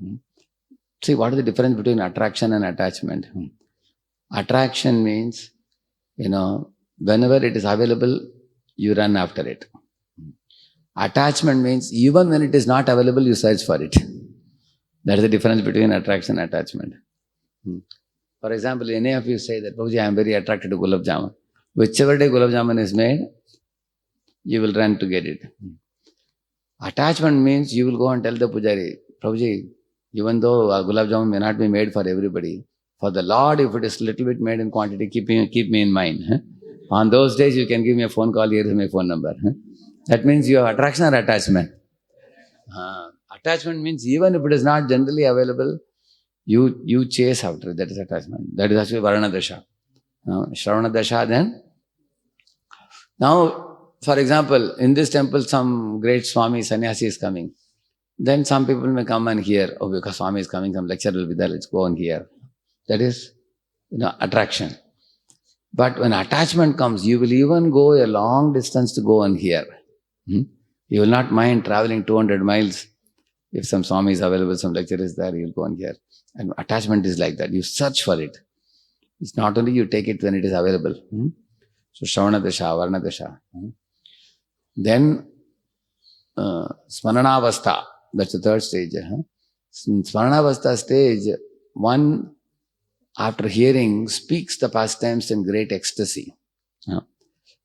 See, what is the difference between attraction and attachment? Attraction means, whenever it is available, you run after it. Attachment means even when it is not available, you search for it. That is the difference between attraction and attachment. For example, any of you say that, Prabhuji, I am very attracted to Gulab Jamun. Whichever day Gulab Jamun is made, you will run to get it. Attachment means you will go and tell the Pujari, Prabhuji, even though Gulab Jamun may not be made for everybody, for the Lord, if it is little bit made in quantity, keep me in mind. On those days, you can give me a phone call, here is my phone number. That means you have attraction or attachment. Attachment means even if it is not generally available, you chase after it. That is attachment. That is actually Varana Dasha. Shravana Dasha then. Now, for example, in this temple, some great Swami, sannyasi is coming. Then some people may come and hear, oh, because Swami is coming, some lecture will be there, let's go and hear. That is, attraction. But when attachment comes, you will even go a long distance to go and hear. You will not mind traveling 200 miles. If some Swami is available, some lecture is there, you will go and hear. And attachment is like that. You search for it. It's not only you take it when it is available. So Shravana Dasha, Varna Dasha. Then Smaranavastha, that's the third stage. In Smaranavastha stage, one after hearing speaks the pastimes in great ecstasy.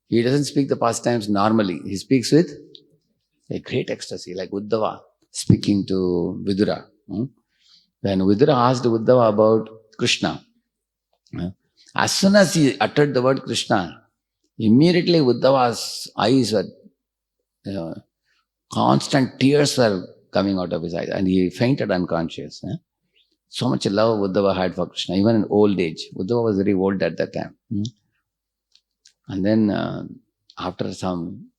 He doesn't speak the pastimes normally. He speaks with a great ecstasy, like Uddhava speaking to Vidura. When Vidura asked Uddhava about Krishna, as soon as he uttered the word Krishna, immediately Uddhava's eyes were, constant tears were coming out of his eyes and he fainted unconscious. So much love Uddhava had for Krishna, even in old age. Uddhava was very old at that time. And then after some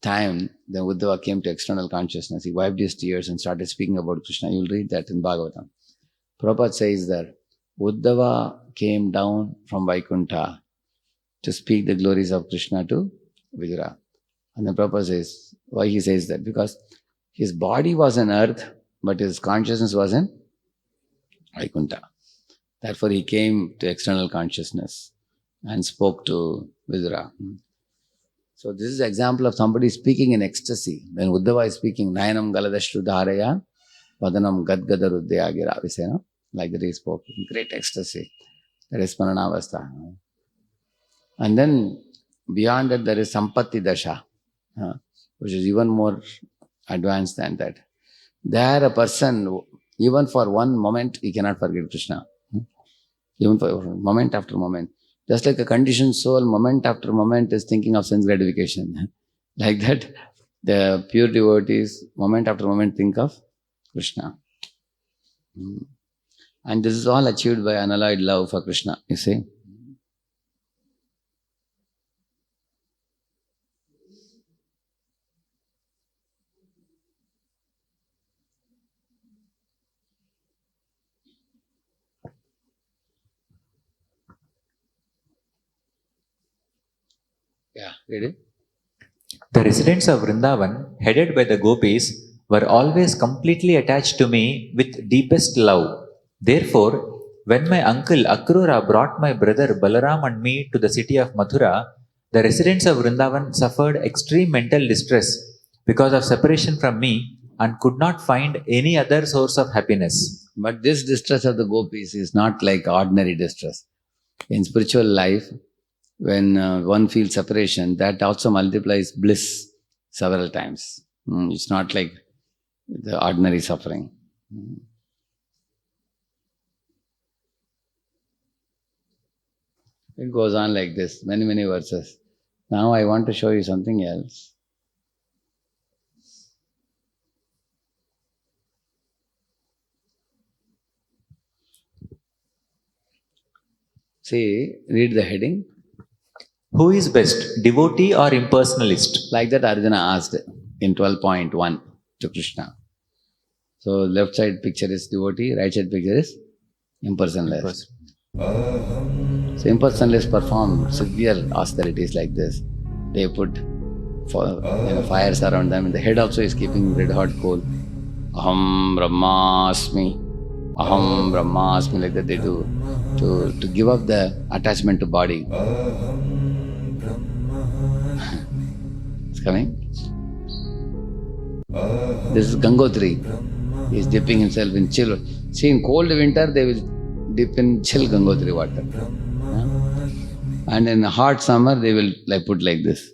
time, then Uddhava came to external consciousness. He wiped his tears and started speaking about Krishna. You will read that in Bhagavatam. Prabhupada says that Uddhava came down from Vaikuntha to speak the glories of Krishna to Vidura. And then Prabhupada says, why he says that? Because his body was on earth, but his consciousness was in Vaikuntha. Therefore, he came to external consciousness and spoke to Vidura. So this is an example of somebody speaking in ecstasy. When Uddhava is speaking, Nayanam Galadashru Dharaya, Vadanam Gadgada Ruddhya Gira, we say, no? Like that he spoke in great ecstasy. That is Smaranavastha. And then beyond that, there is Sampatti Dasha, which is even more advanced than that. There a person, even for one moment, he cannot forget Krishna. Even for moment after moment. Just like a conditioned soul, moment after moment is thinking of sense gratification. Like that, the pure devotees, moment after moment, think of Krishna. And this is all achieved by unalloyed love for Krishna, you see. Yeah, ready? The residents of Vrindavan, headed by the gopis, were always completely attached to me with deepest love. Therefore, when my uncle Akrura brought my brother Balaram and me to the city of Mathura, the residents of Vrindavan suffered extreme mental distress because of separation from me and could not find any other source of happiness. But this distress of the gopis is not like ordinary distress. In spiritual life, when one feels separation, that also multiplies bliss several times. It's not like the ordinary suffering. It goes on like this, many, many verses. Now I want to show you something else. See, read the heading. Who is best, devotee or impersonalist? Like that Arjuna asked in 12.1 to Krishna. So left side picture is devotee, right side picture is impersonalist. So impersonalists perform severe austerities like this. They put fires around them. And the head also is keeping red hot coal. Aham Brahmasmi. Aham Brahmasmi, like that they do. To give up the attachment to body. It's coming. This is Gangotri. He is dipping himself in chill. See, in cold winter, they will dip in chill Gangotri water. And in hot summer, they will put like this.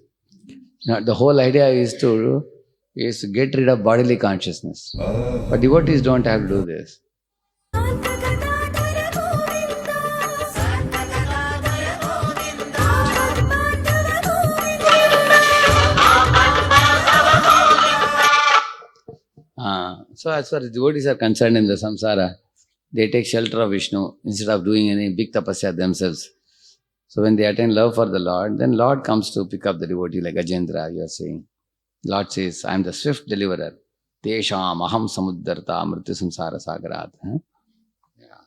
Now, the whole idea is to get rid of bodily consciousness. But devotees don't have to do this. So as far as devotees are concerned in the samsara, they take shelter of Vishnu instead of doing any big tapasya themselves. So when they attain love for the Lord, then Lord comes to pick up the devotee like Ajendra, you are saying. Lord says, I am the swift deliverer. Tesham aham samuddarta mrityu samsara sagarat. Yeah.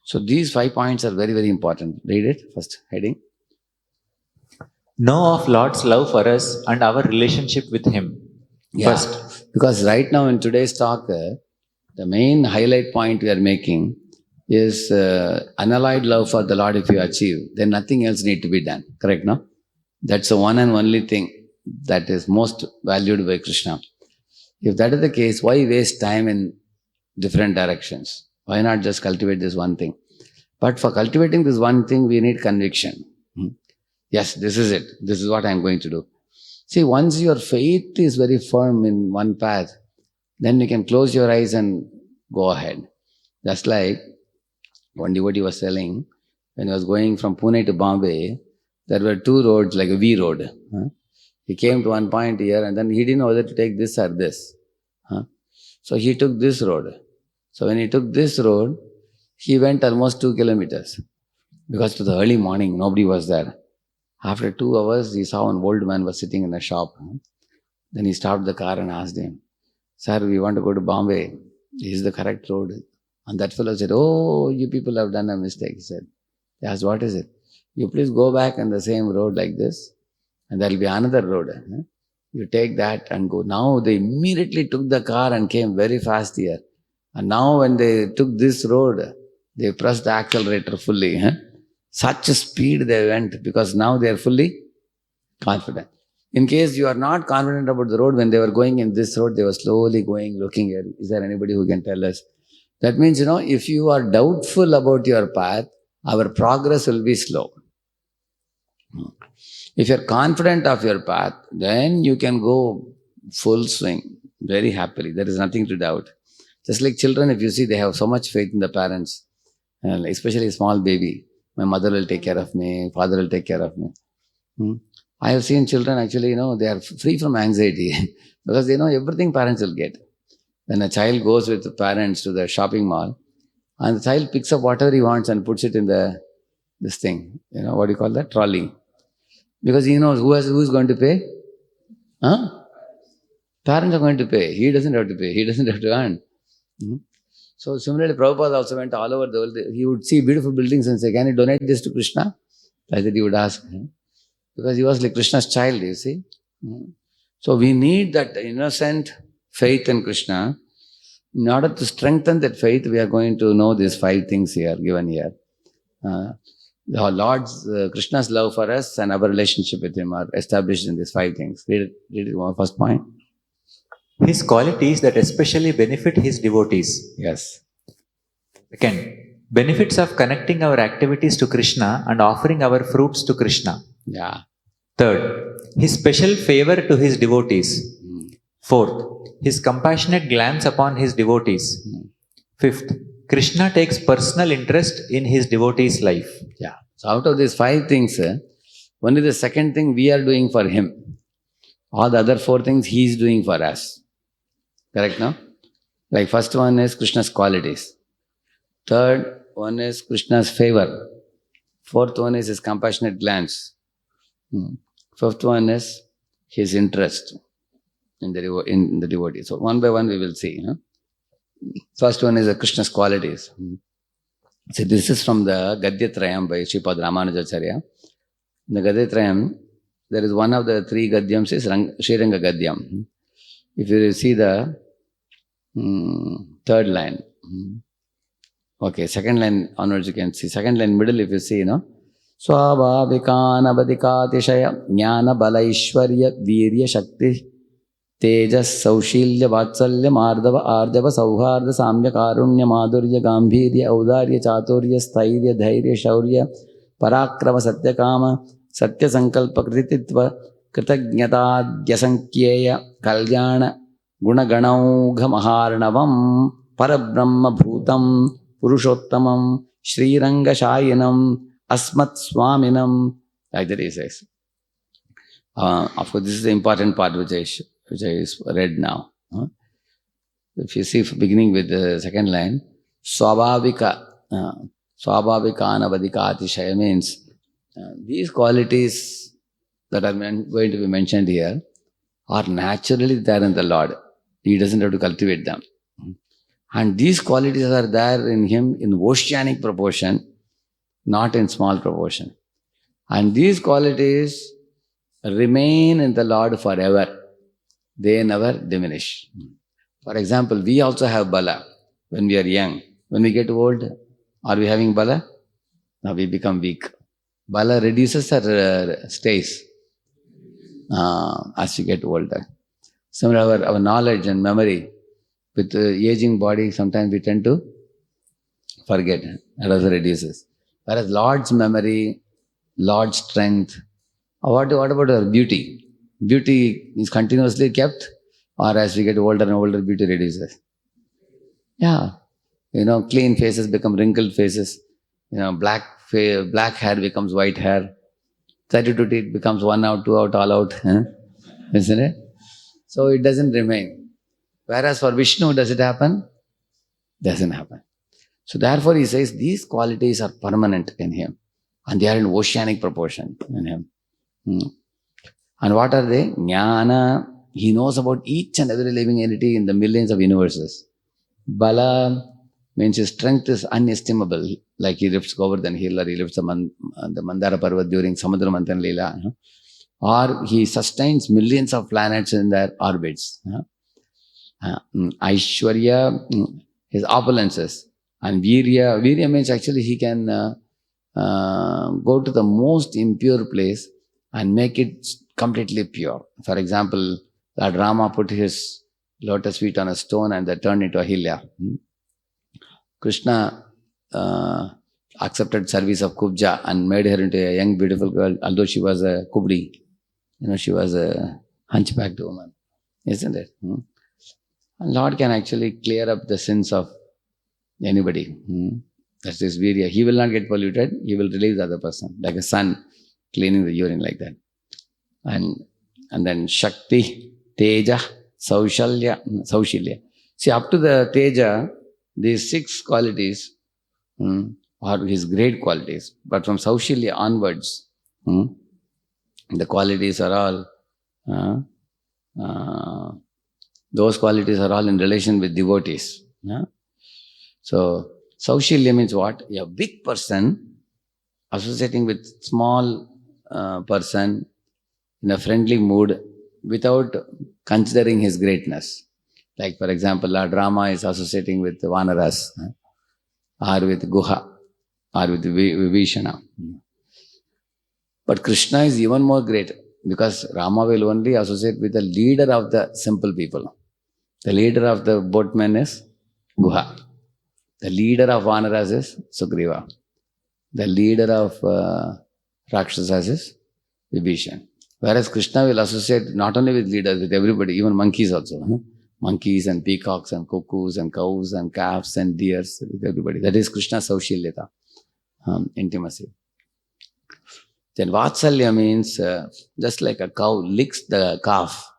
So these 5 points are very, very important. Read it, first heading. Know of Lord's love for us and our relationship with Him. Yeah. First, because right now in today's talk, the main highlight point we are making is unalloyed love for the Lord if you achieve, then nothing else need to be done. Correct, no? That's the one and only thing that is most valued by Krishna. If that is the case, why waste time in different directions? Why not just cultivate this one thing? But for cultivating this one thing, we need conviction. Yes, this is it. This is what I am going to do. See, once your faith is very firm in one path, then you can close your eyes and go ahead. Just like one devotee was telling, when he was going from Pune to Bombay, there were 2 roads, like a V road. He came to one point here and then he didn't know whether to take this or this. So he took this road. So when he took this road, he went almost 2 kilometers. Because to the early morning, nobody was there. After 2 hours, he saw an old man was sitting in a shop. Then he stopped the car and asked him, Sir, we want to go to Bombay. Is the correct road? And that fellow said, Oh, you people have done a mistake. He said, he asked, what is it? You please go back on the same road like this. And there will be another road. You take that and go. Now they immediately took the car and came very fast here. And now when they took this road, they pressed the accelerator fully. Such a speed they went because now they are fully confident. In case you are not confident about the road, when they were going in this road, they were slowly going, looking at, is there anybody who can tell us? That means, if you are doubtful about your path, our progress will be slow. If you are confident of your path, then you can go full swing very happily. There is nothing to doubt. Just like children, if you see, they have so much faith in the parents, especially a small baby. My mother will take care of me, father will take care of me. I have seen children actually, they are free from anxiety because they know everything parents will get. When a child goes with the parents to the shopping mall and the child picks up whatever he wants and puts it in this thing, what do you call that? Trolley. Because he knows who's going to pay? Parents are going to pay. He doesn't have to pay. He doesn't have to earn. So similarly, Prabhupada also went all over the world. He would see beautiful buildings and say, can you donate this to Krishna? Like that he would ask. Because he was like Krishna's child, you see. So we need that innocent faith in Krishna. In order to strengthen that faith, we are going to know these 5 things here, given here. Our Lord's, Krishna's love for us and our relationship with Him are established in these 5 things. Read it, first point. His qualities that especially benefit his devotees. Yes. Second, benefits of connecting our activities to Krishna and offering our fruits to Krishna. Yeah. Third, his special favor to his devotees. Fourth, his compassionate glance upon his devotees. Fifth, Krishna takes personal interest in his devotees' life. Yeah. So out of these 5 things, only the second thing we are doing for Him. All the other 4 things He is doing for us. Correct, no? Like first one is Krishna's qualities. Third one is Krishna's favor. Fourth one is His compassionate glance. Fifth one is His interest in the devotee. So one by one we will see. First one is Krishna's qualities. See, this is from the Gadyatrayam by Sripad Ramanujacharya. In the Gadyatrayam, there is one of the 3 Gadyams is Sriranga Gadyam. If you see the third line, okay, second line onwards you can see. Second line middle if you see, Swabhavikanabadikatishaya Jnana Balaishwarya Virya Shakti Tejas Saushilya Vatsalya Mardava Ardava Sauharda Samya Karunya Madhurya Gambhirya Audarya Chaturya Sthairya Dhairya Shaurya Parakrama Satyakama Satya Sankalpa Krititva Kritagnyatadhyasankyeya Kalyana Gunaganaugha Maharnavam Parabrahma Bhutam Purushottamam Sriranga Shayinam Asmat Swaminam. Like that he says. Of course, this is the important part which I read now. If you see, beginning with the second line, Swabhavikanavadikatishaya means these qualities that are going to be mentioned here are naturally there in the Lord. He doesn't have to cultivate them. And these qualities are there in Him in oceanic proportion, not in small proportion. And these qualities remain in the Lord forever. They never diminish. For example, we also have bala when we are young. When we get old, are we having bala? Now we become weak. Bala reduces or stays as we get older. Similarly, our knowledge and memory with the aging body, sometimes we tend to forget. That also reduces. Whereas Lord's memory, Lord's strength, what about our beauty? Beauty is continuously kept, or as we get older and older, beauty reduces. Yeah. Clean faces become wrinkled faces. Black hair becomes white hair. 32 teeth becomes 1 out, 2 out, all out. Isn't it? So it doesn't remain. Whereas for Vishnu, does it happen? Doesn't happen. So therefore he says these qualities are permanent in Him. And they are in oceanic proportion in Him. And what are they? Jnana. He knows about each and every living entity in the millions of universes. Bala means His strength is unestimable. Like He lifts Govardhan hill, or He lifts the Mandara Parvat during Samudra Manthan Leela. Or He sustains millions of planets in their orbits. Aishwarya, His opulences. And Virya means actually He can go to the most impure place and make it completely pure. For example, Lord Rama put his lotus feet on a stone and they turned into Ahilya. Krishna accepted service of Kubja and made her into a young beautiful girl, although she was a Kubri. She was a hunchbacked woman. Isn't it? And Lord can actually clear up the sins of anybody. That's His Virya. He will not get polluted. He will release the other person, like a son cleaning the urine like that. And then Shakti, Teja, Saushilya. See, up to the Teja, these 6 qualities are His great qualities. But from Saushilya onwards, the qualities are all, those qualities are all in relation with devotees. So, Saushilya means what? A big person associating with small person in a friendly mood without considering his greatness. Like for example, Lord Rama is associating with Vanaras, or with Guha, or with Vibhishana. But Krishna is even more great, because Rama will only associate with the leader of the simple people. The leader of the boatmen is Guha. The leader of Vanaras is Sugriva. The leader of Rakshasas is Vibhishan. Whereas Krishna will associate not only with leaders, with everybody, even monkeys also. Monkeys and peacocks and cuckoos and cows and calves and deers, with everybody. That is Krishna's Saushilita, intimacy. Then Vatsalya means just like a cow licks the calf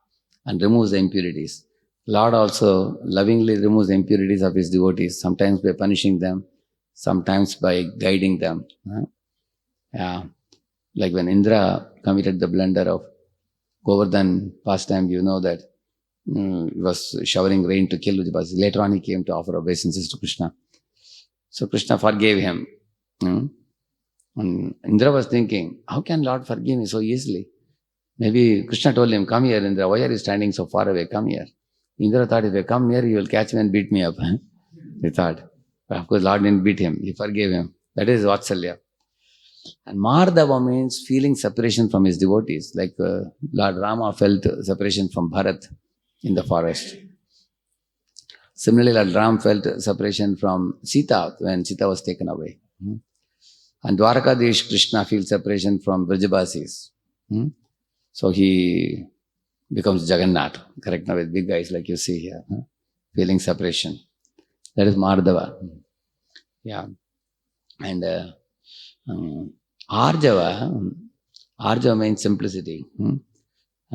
and removes the impurities. Lord also lovingly removes the impurities of his devotees, sometimes by punishing them, sometimes by guiding them. Yeah. Like when Indra committed the blunder of Govardhan pastime, you know that he was showering rain to kill Ujibas. Later on he came to offer obeisances to Krishna. So Krishna forgave him. And Indra was thinking, how can Lord forgive me so easily? Maybe Krishna told him, come here Indra, why are you standing so far away? Come here. Indra thought, if I come here, you will catch me and beat me up. He thought. But of course, Lord didn't beat him. He forgave him. That is Vatsalya. And Mardava means feeling separation from his devotees. Like Lord Rama felt separation from Bharat in the forest. Similarly, Lord Ram felt separation from Sita when Sita was taken away. And Dwarakadesh Krishna feels separation from Vrajabasis. So he becomes Jagannath, correct, now with big eyes like you see here, feeling separation. That is Mardava. Yeah. And Arjava means simplicity.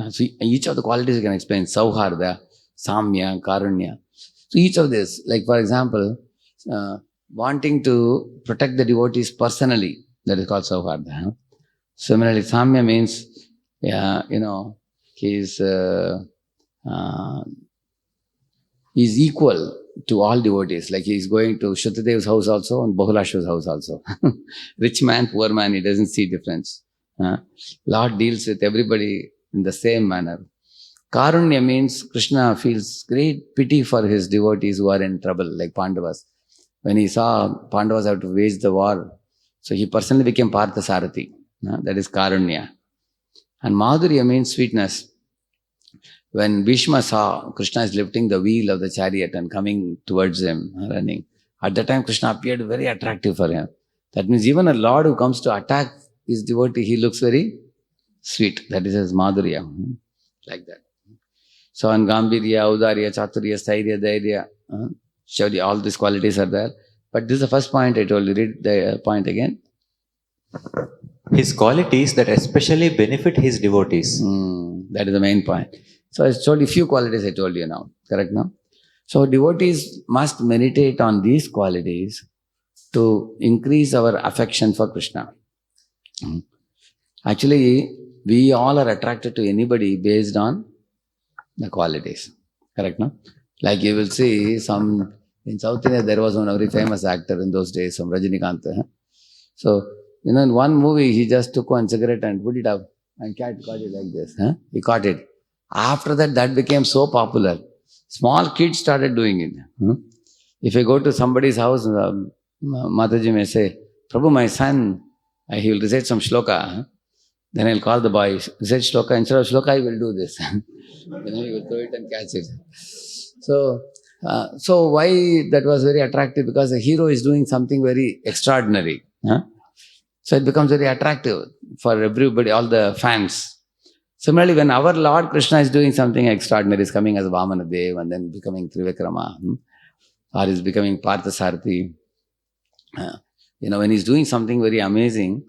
So each of the qualities you can explain, Sauharda, Samya, Karunya. So each of this, like for example, wanting to protect the devotees personally, that is called Sauharda. Similarly, Samya means, he's equal to all devotees. Like he's going to Shrutadev's house also and Bahulashva's house also. Rich man, poor man, he doesn't see difference. Lord deals with everybody in the same manner. Karunya means Krishna feels great pity for his devotees who are in trouble, like Pandavas. When he saw Pandavas have to wage the war, so he personally became Partha Sarathi. That is Karunya. And Madhurya means sweetness. When Bhishma saw Krishna is lifting the wheel of the chariot and coming towards him, running, at that time Krishna appeared very attractive for him. That means even a Lord who comes to attack his devotee, he looks very sweet. That is his Madhurya. Like that. So in Gambhirya, Audarya, Chaturya, Stairya, Dairya, Shaurya, all these qualities are there. But this is the first point I told you. Read the point again. His qualities that especially benefit his devotees. That is the main point. So I told you few qualities I told you now. Correct now? So devotees must meditate on these qualities to increase our affection for Krishna. Actually, we all are attracted to anybody based on the qualities. Correct now? Like you will see in South India, there was one very famous actor in those days, some Rajinikanth. So, in one movie, he just took one cigarette and put it up and cat caught it like this. He caught it. After that became so popular. Small kids started doing it. If you go to somebody's house, Mataji may say, Prabhu, my son, he will recite some shloka. Then I'll call the boy, recite shloka. Instead of shloka, he will do this. Then he will throw it and catch it. So why that was very attractive? Because the hero is doing something very extraordinary. So it becomes very attractive for everybody, all the fans. Similarly, when our Lord Krishna is doing something extraordinary, is coming as Vamana Dev and then becoming Trivikrama, or is becoming Partha Sarathi, when he's doing something very amazing,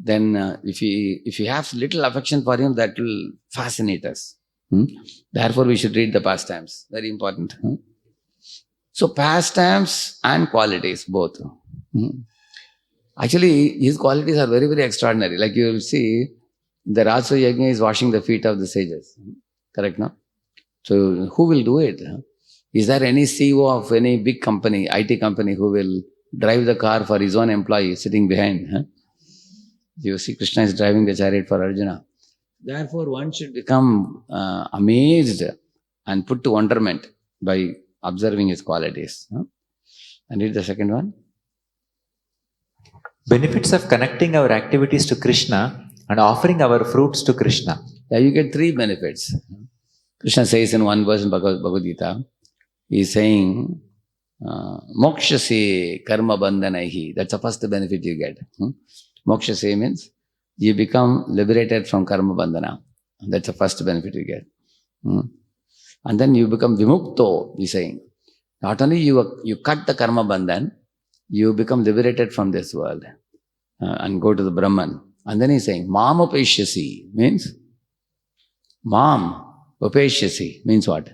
then if you have little affection for him, that will fascinate us. Therefore, we should read the pastimes. Very important. So, pastimes and qualities, both. Actually, his qualities are very, very extraordinary. Like you will see, the Rajasuya Yajna is washing the feet of the sages. Correct, no? So, who will do it? Is there any CEO of any big company, IT company, who will drive the car for his own employee sitting behind? You see, Krishna is driving the chariot for Arjuna. Therefore, one should become amazed and put to wonderment by observing his qualities. And read the second one. Benefits of connecting our activities to Krishna and offering our fruits to Krishna. Yeah, you get three benefits. Krishna says in one verse in Bhagavad Gita, he is saying, Mokshase karma bandhanaihi. That's the first benefit you get. Mokshase means you become liberated from karma bandhana. That's the first benefit you get. And then you become vimukto, he's saying. Not only you cut the karma bandhan, you become liberated from this world and go to the Brahman. And then he's saying, Mam upeshyasi means, Mam upeshyasi means what?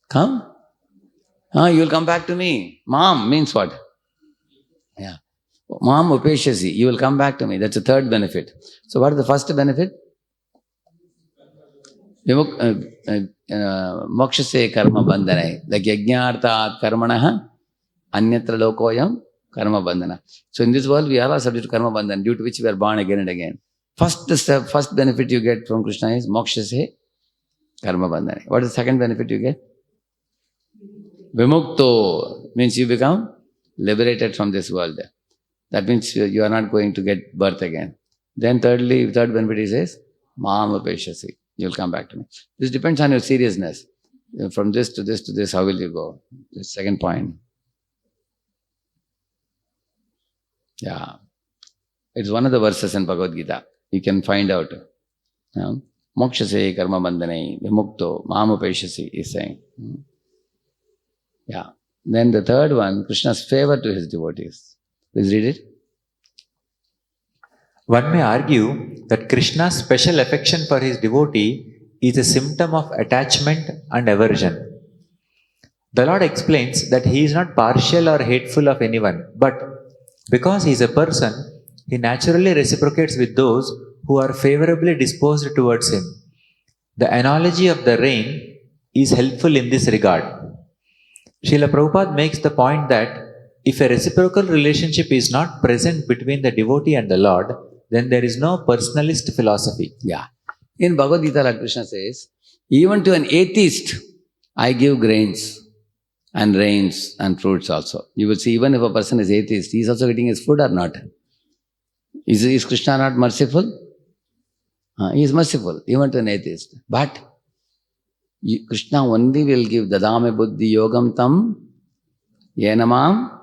Come? You will come back to me. Mam means what? Yeah. Mam upeshyasi, you will come back to me. That's the third benefit. So what is the first benefit? Mokshase karma bandhanai. Like yajnarthat karmanaha anyatra lokoyam karma bandhana. So in this world we are all subject to karma bandhana, due to which we are born again and again. First benefit you get from Krishna is mokshase karma bandhana. What is the second benefit you get? Vimukto means you become liberated from this world. That means you are not going to get birth again. Then third benefit is says, Mam upeshyasi. You'll come back to me. This depends on your seriousness. From this to this to this, how will you go? The second point. Yeah. It's one of the verses in Bhagavad Gita. You can find out. Mokshase karma bandhanai vimukto mam upeshyasi is saying. Yeah. Then the third one, Krishna's favor to his devotees. Please read it. One may argue that Krishna's special affection for his devotee is a symptom of attachment and aversion. The Lord explains that he is not partial or hateful of anyone, but because he is a person, he naturally reciprocates with those who are favorably disposed towards him. The analogy of the rain is helpful in this regard. Srila Prabhupada makes the point that if a reciprocal relationship is not present between the devotee and the Lord, then there is no personalist philosophy. Yeah. In Bhagavad Gita, like Krishna says, even to an atheist, I give grains and rains and fruits also. You will see, even if a person is atheist, he is also getting his food or not. Is Krishna not merciful? He is merciful, even to an atheist. But Krishna only will give dadame buddhi yogam tam yenamam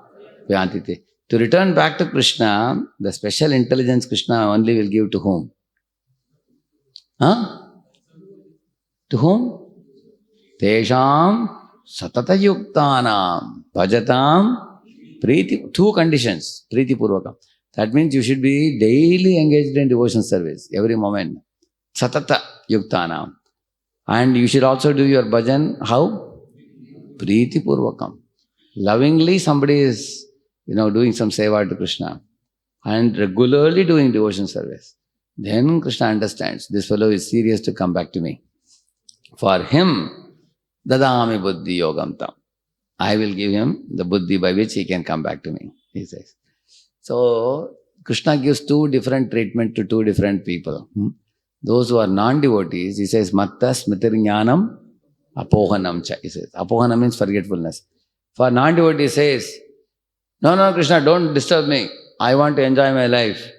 vyantite. To return back to Krishna, the special intelligence Krishna only will give to whom? To whom? Tesham satata yuktanam bhajatam priti. Two conditions, priti purvakam. That means you should be daily engaged in devotion service, every moment. Satata yuktanam. And you should also do your bhajan, how? Priti purvakam. Lovingly somebody is doing some seva to Krishna and regularly doing devotion service. Then Krishna understands, this fellow is serious to come back to me. For him, dadami buddhi yogam tam. I will give him the buddhi by which he can come back to me, he says. So, Krishna gives two different treatment to two different people. Those who are non-devotees, he says, matta smritir jnanam apohanam cha. He says, apohanam means forgetfulness. For non-devotees, he says, no, Krishna, don't disturb me. I want to enjoy my life.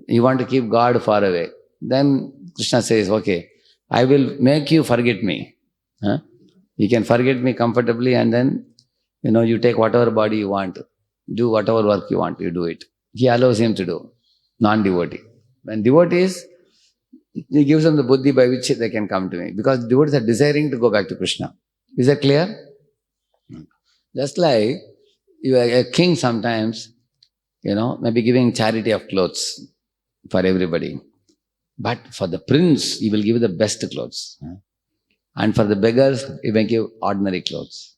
You want to keep God far away. Then Krishna says, okay, I will make you forget me. You can forget me comfortably and then, you take whatever body you want. Do whatever work you want, you do it. He allows him to do. Non-devotee. When devotees, he gives them the buddhi by which they can come to me. Because devotees are desiring to go back to Krishna. Is that clear? Just like you are a king sometimes, maybe giving charity of clothes for everybody. But for the prince, he will give the best clothes. And for the beggars, he may give ordinary clothes.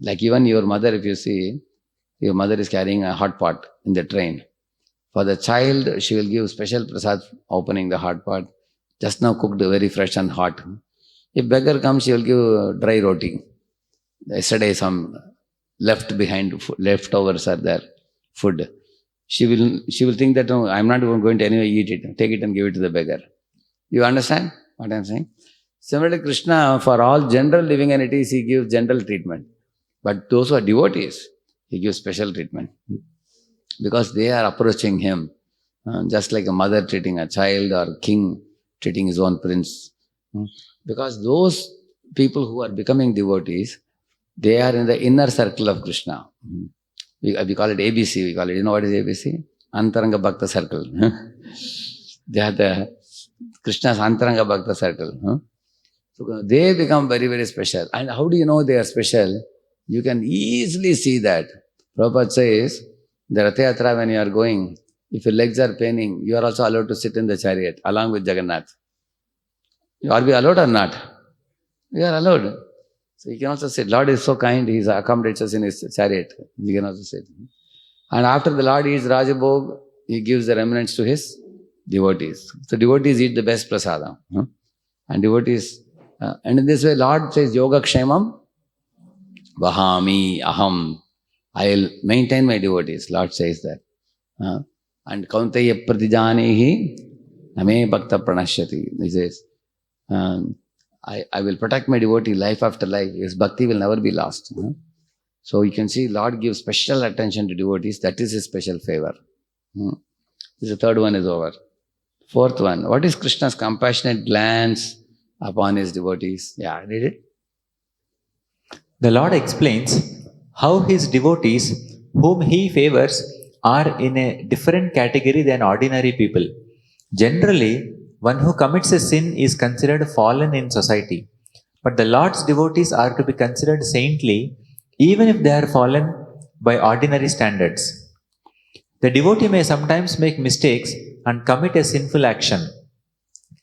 Like even your mother, if you see, your mother is carrying a hot pot in the train. For the child, she will give special prasad opening the hot pot. Just now cooked very fresh and hot. If beggar comes, she will give dry roti. Yesterday some leftovers are there, food. She will think that, no, I'm not going to anyway eat it. Take it and give it to the beggar. You understand what I'm saying? Similarly, Krishna, for all general living entities, he gives general treatment. But those who are devotees, he gives special treatment. Because they are approaching him just like a mother treating a child or king treating his own prince. Because those people who are becoming devotees, they are in the inner circle of Krishna. We call it ABC. We call it, you know what is ABC? Antaranga Bhakta circle. They are the Krishna's Antaranga Bhakta circle. So they become very, very special. And how do you know they are special? You can easily see that. Prabhupada says, the Rath Yatra when you are going, if your legs are paining, you are also allowed to sit in the chariot along with Jagannath. Are we allowed or not? We are allowed. So you can also sit. Lord is so kind, He accommodates us in His chariot. We can also sit. And after the Lord eats Rajabhog, He gives the remnants to His devotees. So devotees eat the best prasadam. And devotees, and in this way Lord says, Yoga Kshemam Vahami Aham. I will maintain my devotees. Lord says that. And Kaunteya Pratijanehi Name Bhakta Pranashyati. He says, I will protect my devotee life after life. His bhakti will never be lost. So you can see Lord gives special attention to devotees. That is His special favor. The third one is over. Fourth one. What is Krishna's compassionate glance upon His devotees? Yeah, read it. The Lord explains how His devotees, whom He favors, are in a different category than ordinary people. Generally, one who commits a sin is considered fallen in society. But the Lord's devotees are to be considered saintly even if they are fallen by ordinary standards. The devotee may sometimes make mistakes and commit a sinful action.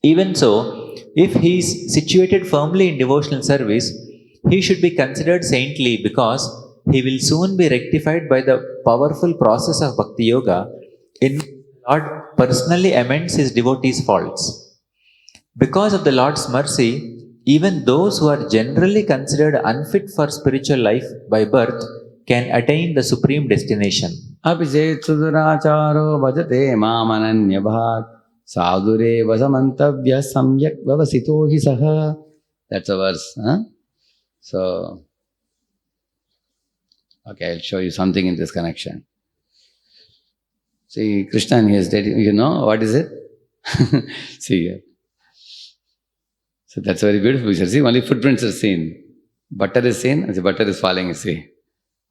Even so, if he is situated firmly in devotional service, he should be considered saintly because he will soon be rectified by the powerful process of Bhakti Yoga in which the Lord personally amends his devotees' faults. Because of the Lord's mercy, even those who are generally considered unfit for spiritual life by birth can attain the supreme destination. Abhijay Suduracharo Bhajate Mamananyabhat Sadhure Vasamantavya Samyak Vavasito Hi Saha. That's a verse. So, okay, I'll show you something in this connection. See, Krishna and his daddy, you know, what is it? See here. So that's a very beautiful picture. See, only footprints are seen. Butter is seen, and the butter is falling, you see.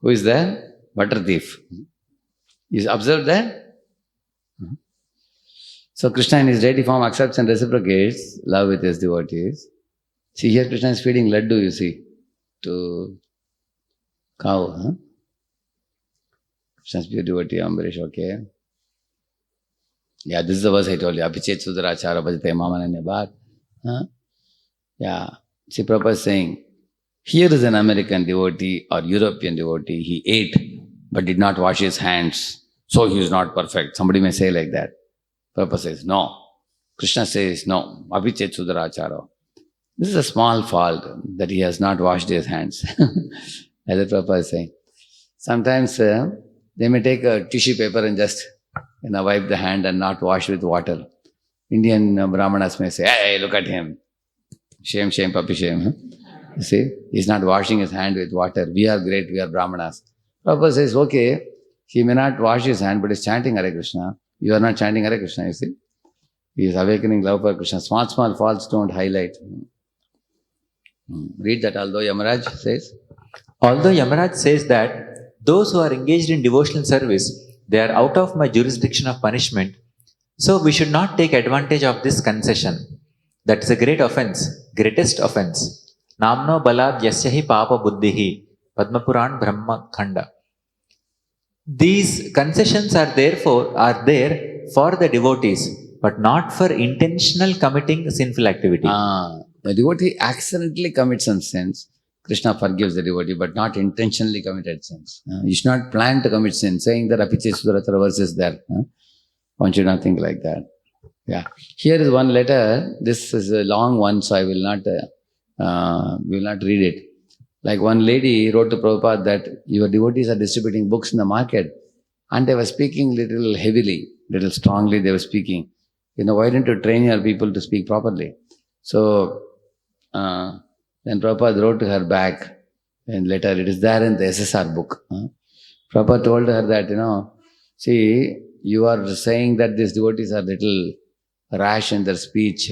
Who is there? Butter thief. You observe that? So Krishna in his deity form accepts and reciprocates love with his devotees. See, here Krishna is feeding laddu, you see, to cow. Krishna's pure devotee, Ambarish, okay. Yeah, this is the verse I told you. Apichet Sudarachara Bhajate Mamananyabhat. Yeah. See, Prabhupada is saying, here is an American devotee or European devotee. He ate but did not wash his hands. So he is not perfect. Somebody may say like that. Prabhupada says, no. Krishna says, no. Apichet Sudarachara. This is a small fault that he has not washed his hands. As the Prabhupada is saying. Sometimes they may take a tissue paper and just wipe the hand and not wash with water. Indian Brahmanas may say, hey, look at him. Shame, shame, puppy shame. You see, he's not washing his hand with water. We are great, we are Brahmanas. Prabhupada says, okay, he may not wash his hand, but he's chanting Hare Krishna. You are not chanting Hare Krishna, you see. He is awakening love for Krishna. Small, small faults don't highlight. Read that, although Yamaraj says. Although Yamaraj says that those who are engaged in devotional service, they are out of my jurisdiction of punishment, so we should not take advantage of this concession. That is a great offense, greatest offense. Namno balad yasyahi papa buddhihi, Padmapuran Brahma Khanda. These concessions are there for the devotees, but not for intentional committing sinful activity. The devotee accidentally commits some sins. Krishna forgives the devotee, but not intentionally committed sins. You should not plan to commit sin. Saying that Apichet Sudarachara verse is there. One should not think like that. Yeah. Here is one letter. This is a long one, so I will not read it. Like one lady wrote to Prabhupada that your devotees are distributing books in the market, and they were speaking little heavily, little strongly they were speaking. Why don't you train your people to speak properly? So Then Prabhupada wrote to her back in letter. It is there in the SSR book. Prabhupada told her that, see, you are saying that these devotees are little rash in their speech.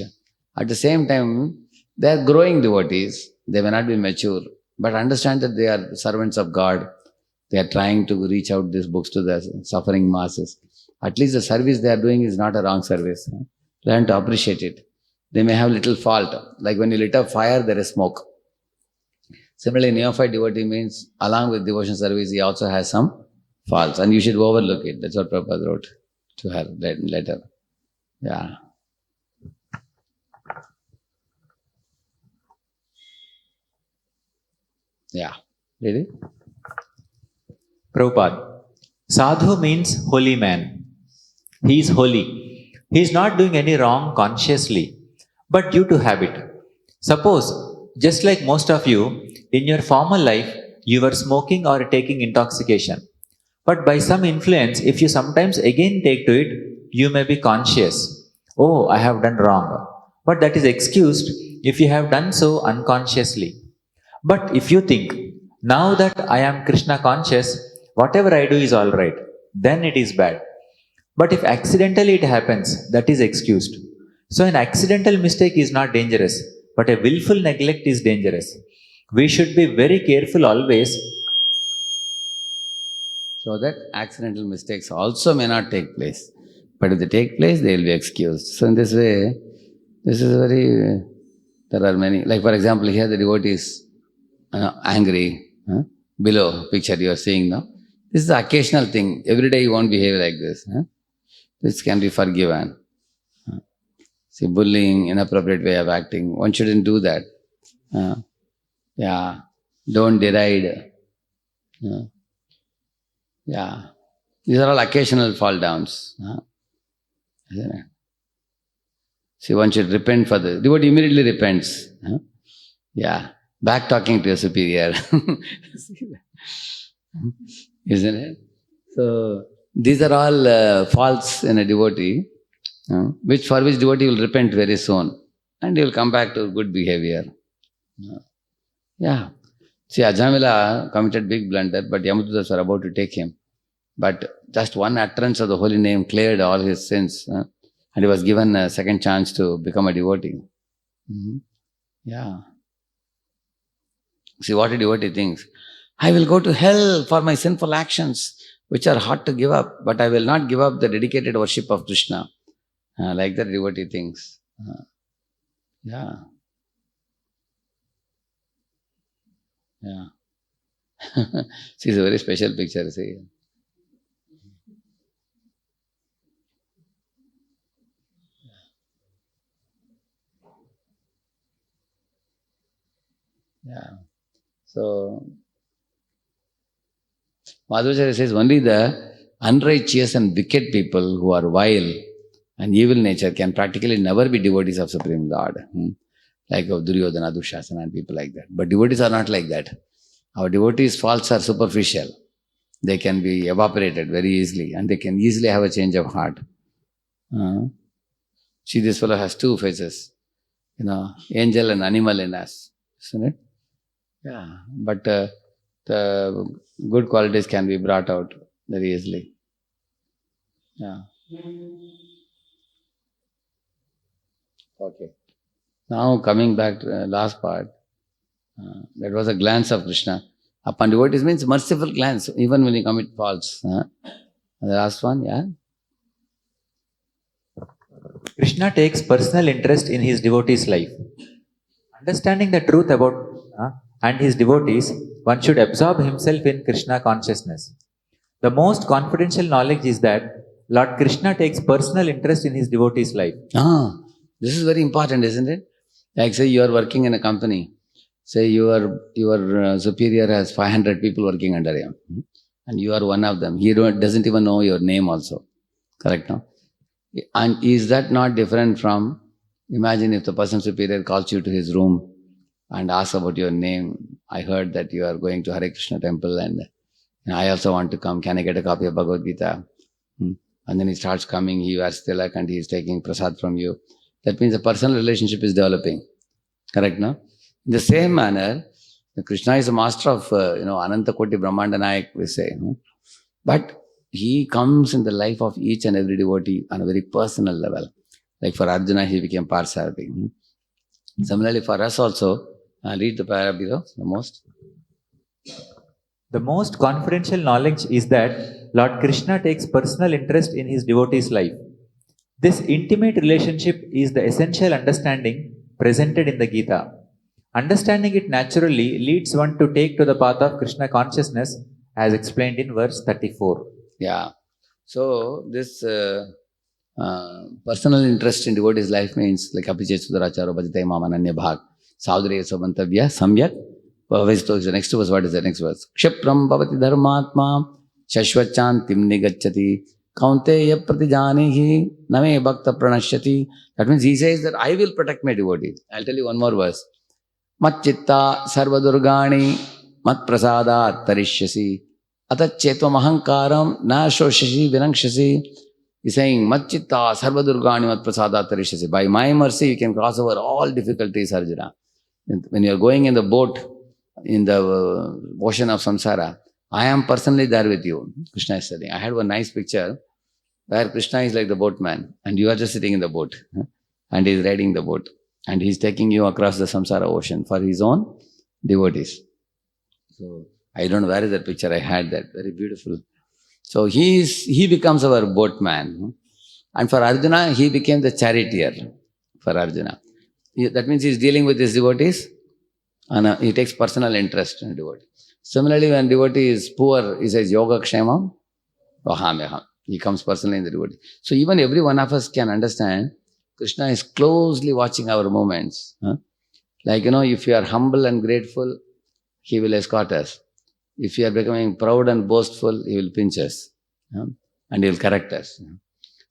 At the same time, they are growing devotees. They may not be mature, but understand that they are servants of God. They are trying to reach out these books to the suffering masses. At least the service they are doing is not a wrong service. Learn to appreciate it. They may have little fault. Like when you lit up fire, there is smoke. Similarly, neophyte devotee means along with devotion service, he also has some faults, and you should overlook it. That's what Prabhupada wrote to her letter. Yeah. Yeah. Really? Prabhupada, sadhu means holy man. He is holy. He is not doing any wrong consciously, but due to habit. Suppose, just like most of you, in your former life, you were smoking or taking intoxication. But by some influence, if you sometimes again take to it, you may be conscious. Oh, I have done wrong. But that is excused if you have done so unconsciously. But if you think, now that I am Krishna conscious, whatever I do is alright, then it is bad. But if accidentally it happens, that is excused. So an accidental mistake is not dangerous, but a willful neglect is dangerous. We should be very careful always so that accidental mistakes also may not take place. But if they take place, they will be excused. So in this way, this is there are many, like for example, here the devotee is angry. Below picture you are seeing now. This is the occasional thing. Every day you won't behave like this. This can be forgiven. See, bullying, inappropriate way of acting, one shouldn't do that. Yeah, don't deride. Yeah, these are all occasional fall downs. Isn't it? See, one should repent for this. Devotee immediately repents. Yeah, back talking to your superior. Isn't it? So, these are all faults in a devotee, for which devotee will repent very soon. And he will come back to good behavior. Yeah. See, Ajamila committed big blunder, but Yamadutas were about to take him. But just one utterance of the holy name cleared all his sins. And he was given a second chance to become a devotee. Yeah. See what a devotee thinks. I will go to hell for my sinful actions, which are hard to give up, but I will not give up the dedicated worship of Krishna. Like that devotee thinks. Yeah. Yeah. See, it's a very special picture, see. Yeah. So, Madhvacharya says only the unrighteous and wicked people who are vile and evil nature can practically never be devotees of Supreme Lord. Like of Duryodhana, Dushasana and people like that. But devotees are not like that. Our devotees' faults are superficial. They can be evaporated very easily and they can easily have a change of heart. See, this fellow has two faces, angel and animal in us, isn't it? Yeah, but the good qualities can be brought out very easily. Yeah. Okay. Now coming back to the last part, that was a glance of Krishna. Upon devotees means merciful glance, even when you commit faults. The last one, yeah. Krishna takes personal interest in his devotees' life. Understanding the truth about and his devotees, one should absorb himself in Krishna consciousness. The most confidential knowledge is that Lord Krishna takes personal interest in his devotees' life. This is very important, isn't it? Like say you are working in a company. Say your superior has 500 people working under him. And you are one of them. He doesn't even know your name also. Correct, no? And is that not different from, imagine if the person superior calls you to his room and asks about your name. I heard that you are going to Hare Krishna temple and I also want to come. Can I get a copy of Bhagavad Gita? And then he starts coming, he wears tilak and he is taking prasad from you. That means a personal relationship is developing. Correct, no? In the same manner, Krishna is a master of, Ananta Koti Brahmanda Nayak, we say. But he comes in the life of each and every devotee on a very personal level. Like for Arjuna, he became Parsarathi. Similarly, for us also, read the paragraph below, the most. The most confidential knowledge is that Lord Krishna takes personal interest in his devotee's life. This intimate relationship is the essential understanding presented in the Gita. Understanding it naturally leads one to take to the path of Krishna consciousness as explained in verse 34. Yeah. So, this personal interest in devotee's life means like Apichet Sudaracharo Bhajate Mamananya Bhag Saudriya Sabantavya Samyak. The next verse, what is the next verse? Kshipram bhavati dharmatma shashvachantim nigacchati kaunteya pratijanihi name bhakta pranashyati. That means he says that I will protect my devotee. I'll tell you one more verse. Mat chitta sarva durgani mat prasada tarishyasi atat chetvam ahankaram na shoshashi vinangshasi. He's saying, Mat chitta sarva durgani mat prasada tarishyasi. By my mercy, you can cross over all difficulties, Arjuna. When you are going in the boat, in the ocean of samsara, I am personally there with you. Krishna is saying. I had one nice picture where Krishna is like the boatman and you are just sitting in the boat and he is riding the boat and he is taking you across the samsara ocean for his own devotees. So I don't know where is that picture. I had that. Very beautiful. So he becomes our boatman. And for Arjuna, he became the charioteer for Arjuna. That means he is dealing with his devotees. And he takes personal interest in devotee. Similarly, when devotee is poor, he says, Yoga Kshemam, Vahamyaham. He comes personally in the devotee. So even every one of us can understand, Krishna is closely watching our movements. Like, if you are humble and grateful, he will escort us. If you are becoming proud and boastful, he will pinch us. And he will correct us.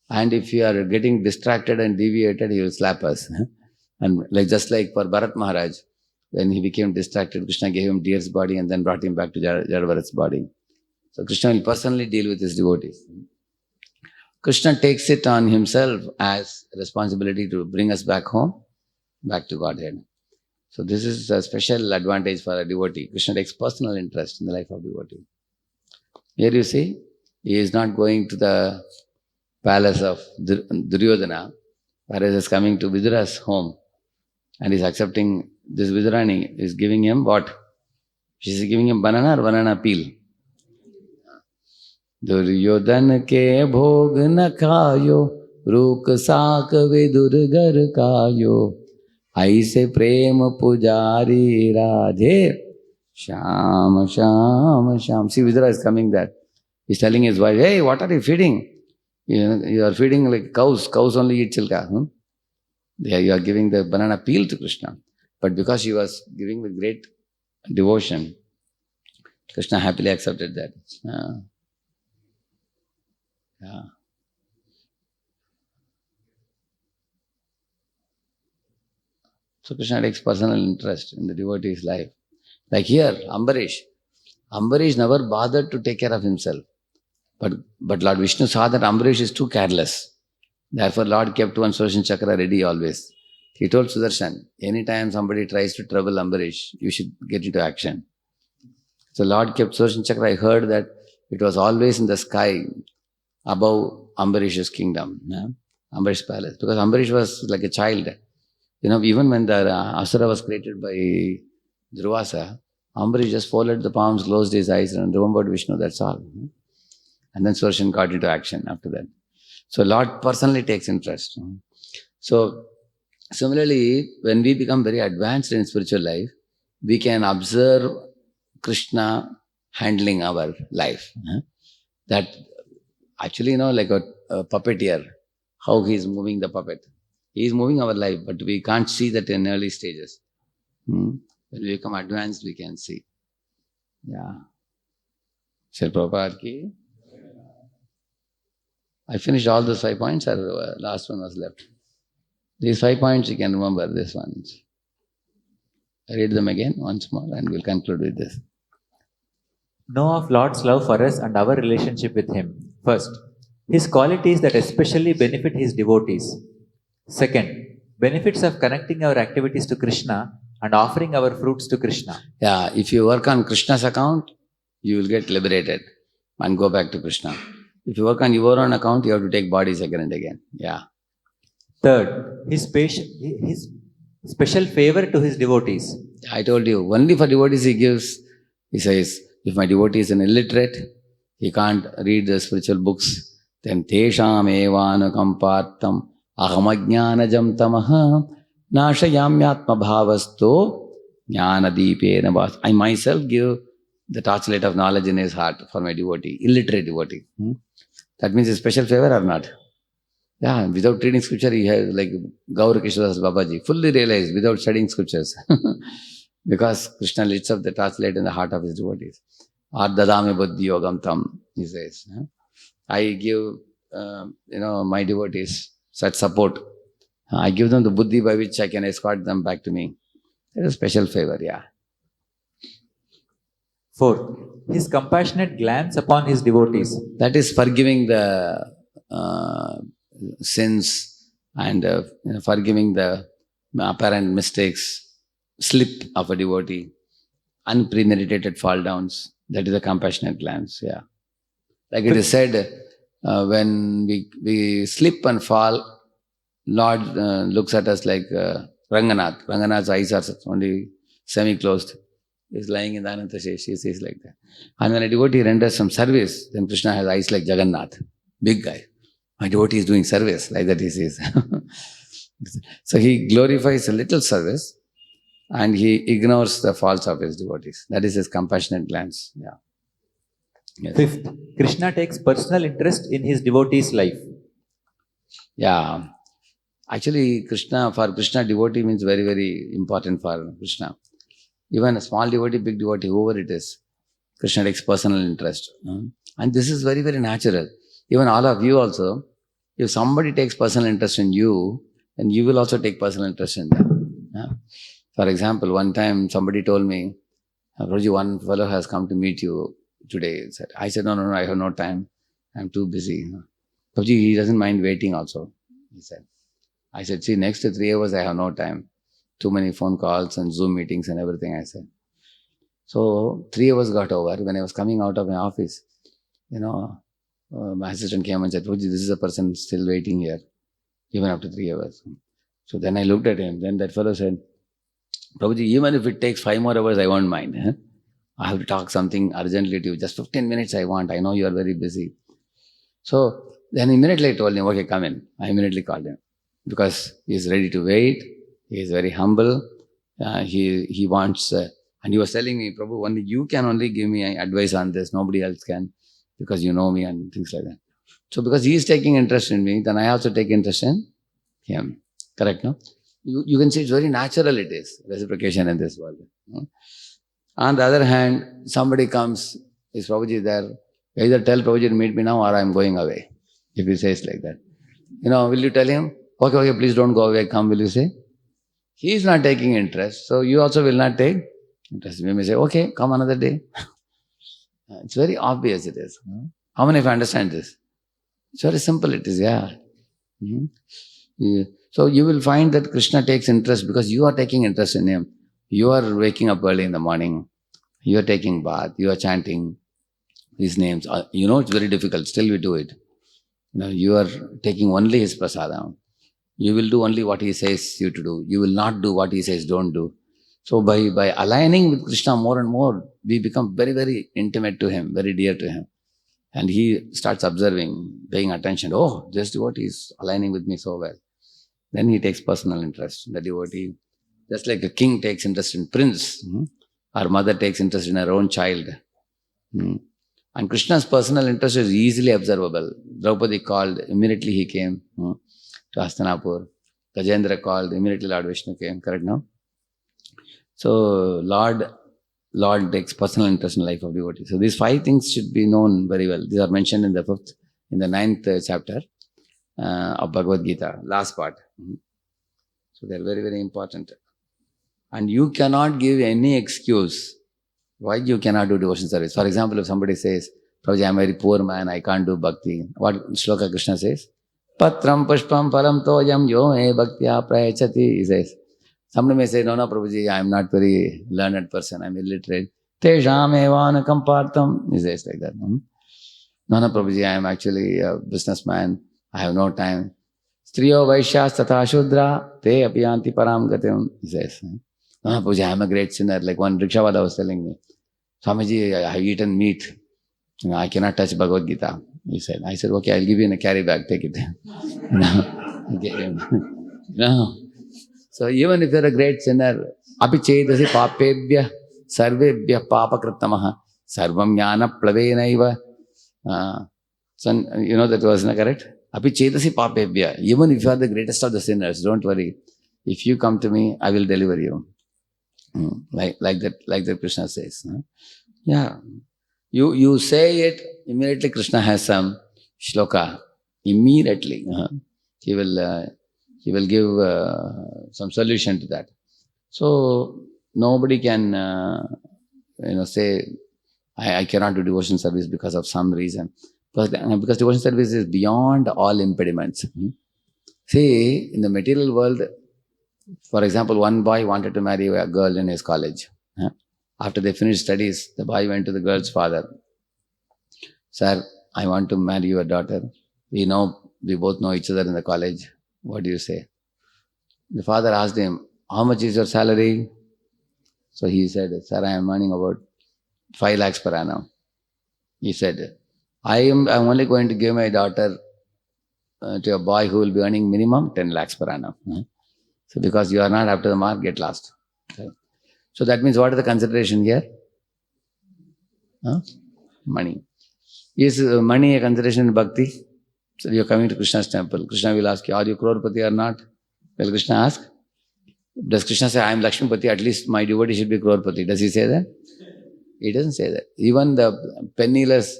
And if you are getting distracted and deviated, he will slap us. And just like for Bharat Maharaj, when he became distracted, Krishna gave him deer's body and then brought him back to Jadavarat's body. So Krishna will personally deal with his devotees. Krishna takes it on himself as a responsibility to bring us back home, back to Godhead. So this is a special advantage for a devotee. Krishna takes personal interest in the life of devotee. Here you see, he is not going to the palace of Duryodhana, whereas he is coming to Vidura's home and is accepting. This Vidurani is giving him what? She is giving him banana or banana peel. Duryodhan ke bhog na khayo, ruk saak vidur gar kayo, aise prem pujari radhe, sham sham sham. See, Vidura is coming there. He's telling his wife, hey, what are you feeding? You are feeding like cows. Cows only eat chilka. You are giving the banana peel to Krishna. But because she was giving with great devotion, Krishna happily accepted that. Yeah. So Krishna takes personal interest in the devotee's life. Like here, Ambarish. Ambarish never bothered to take care of himself. But Lord Vishnu saw that Ambarish is too careless. Therefore, Lord kept one Sudarshan Chakra ready always. He told Sudarshan, anytime somebody tries to trouble Ambarish, you should get into action. So Lord kept Sudarshan Chakra. I heard that it was always in the sky above Ambarish's kingdom, Ambarish's palace. Because Ambarish was like a child. Even when the Asura was created by Durvasa, Ambarish just folded the palms, closed his eyes and remembered Vishnu, that's all. And then Sudarshan got into action after that. So Lord personally takes interest. So similarly, when we become very advanced in spiritual life, we can observe Krishna handling our life. That actually, like a puppeteer, how he is moving the puppet. He is moving our life, but we can't see that in early stages. When we become advanced, we can see. Yeah. Srila Prabhupada ki. I finished all those 5 points, or last one was left. These 5 points you can remember, this ones. I read them again once more and we'll conclude with this. Know of Lord's love for us and our relationship with Him. First, His qualities that especially benefit His devotees. Second, benefits of connecting our activities to Krishna and offering our fruits to Krishna. Yeah, if you work on Krishna's account, you will get liberated and go back to Krishna. If you work on your own account, you have to take bodies again and again. Yeah. Third, his special favor to his devotees. I told you, only for devotees he gives. He says, if my devotee is an illiterate, he can't read the spiritual books, then tesham evanukampartam ahamajnanajam tamaha nashayamyatma bhavasto jnanadipena vas. I myself give the torchlight of knowledge in his heart for my devotee, illiterate devotee. That means a special favor or not? Yeah, without reading scripture, he has like Gaur Krishnadas Babaji, fully realized without studying scriptures. Because Krishna lights up the torchlight in the heart of his devotees. Ardadame buddhi yogam tam, he says. I give, my devotees such support. I give them the buddhi by which I can escort them back to me. That is a special favor, yeah. Fourth, his compassionate glance upon his devotees. That is forgiving the sins and forgiving the apparent mistakes, slip of a devotee, unpremeditated fall downs. That is a compassionate glance, yeah. Like it is said, when we slip and fall, Lord looks at us like Ranganath. Ranganath's eyes are only semi-closed. He's lying in the Ananta Shesh. He says like that. And when a devotee renders some service, then Krishna has eyes like Jagannath. Big guy. My devotee is doing service, like that he says. So he glorifies a little service and he ignores the faults of his devotees. That is his compassionate glance. Yeah. Yes. Fifth, Krishna takes personal interest in his devotee's life. Yeah. Actually, for Krishna, devotee means very, very important for Krishna. Even a small devotee, big devotee, whoever it is, Krishna takes personal interest. And this is very, very natural. Even all of you also, if somebody takes personal interest in you, then you will also take personal interest in them. Yeah? For example, one time somebody told me, Prabhuji, one fellow has come to meet you today. I said, no, I have no time. I'm too busy. Prabhuji, he doesn't mind waiting also, he said. I said, see, next to 3 hours, I have no time. Too many phone calls and Zoom meetings and everything, I said. So 3 hours got over. When I was coming out of my office, my assistant came and said, Prabhuji, this is a person still waiting here, even after 3 hours. So then I looked at him. Then that fellow said, Prabhuji, even if it takes 5 more hours, I won't mind. I have to talk something urgently to you. Just 15 minutes I want. I know you are very busy. So then immediately I told him, okay, come in. I immediately called him. Because he is ready to wait. He is very humble. He wants, and he was telling me, Prabhu, only you can only give me advice on this. Nobody else can, because you know me and things like that. So because he is taking interest in me, then I also take interest in him. Correct, no? You can see it's very natural it is, reciprocation in this world. On the other hand, somebody comes, is Prabhuji there? Either tell Prabhuji to meet me now or I am going away. If he says like that. Will you tell him? Okay, please don't go away, come, will you say? He is not taking interest, so you also will not take interest. You may say, okay, come another day. It's very obvious it is. How many of you understand this? It's very simple it is, yeah. So you will find that Krishna takes interest because you are taking interest in him. You are waking up early in the morning. You are taking bath. You are chanting his names. It's very difficult. Still we do it. You are taking only his prasadam. You will do only what he says you to do. You will not do what he says don't do. So by aligning with Krishna more and more, we become very, very intimate to him, very dear to him. And he starts observing, paying attention. Oh, this devotee is aligning with me so well. Then he takes personal interest in the devotee. Just like a king takes interest in prince, or mother takes interest in her own child. And Krishna's personal interest is easily observable. Draupadi called, immediately he came to Hastinapur. Gajendra called, immediately Lord Vishnu came, correct now? So Lord takes personal interest in the life of devotee. So these 5 things should be known very well. These are mentioned in the 9th chapter of Bhagavad Gita, last part. So they are very, very important. And you cannot give any excuse why you cannot do devotion service. For example, if somebody says, Prabhuji, I am a very poor man, I can't do bhakti. What shloka Krishna says? Patram pushpam param toyam yo me bhaktya prayachati, he says. Somebody may say, no, Prabhuji, I am not very learned person, I am illiterate. Tesham evanakam partham. He says like that. No, Prabhuji, I am actually a businessman. I have no time. Striyo Vaishyas Tata Shudra Te Apiyanti Param Gatim. He says, no, Prabhuji, I am a great sinner. Like one Rikshawala was telling me, Swamiji, I have eaten meat. I cannot touch Bhagavad Gita. He said, I said, okay, I'll give you in a carry bag, take it. No. So even if you're a great sinner, api chedasi papebhya sarvebhya papakritamaha sarvam jnana plavenaiva. So, you know that was not correct? Api chedasi papebhya. Even if you are the greatest of the sinners, don't worry. If you come to me, I will deliver you. Like that Krishna says. Yeah. You say it, immediately Krishna has some shloka. Immediately. He will give some solution to that. So nobody can say, I cannot do devotion service because of some reason. Because devotion service is beyond all impediments. See, in the material world, for example, one boy wanted to marry a girl in his college. After they finished studies, the boy went to the girl's father. Sir, I want to marry your daughter. We both know each other in the college. What do you say? The father asked him, how much is your salary? So he said, sir, I am earning about 5 lakhs per annum. He said, I'm only going to give my daughter to a boy who will be earning minimum 10 lakhs per annum. So because you are not up to the mark, get lost. Okay. So that means what is the consideration here? Money. Is money a consideration in bhakti? So you are coming to Krishna's temple. Krishna will ask you, are you crorepati or not? Will Krishna ask? Does Krishna say, I am Lakshmipati, at least my devotee should be crorepati? Does he say that? He doesn't say that. Even the penniless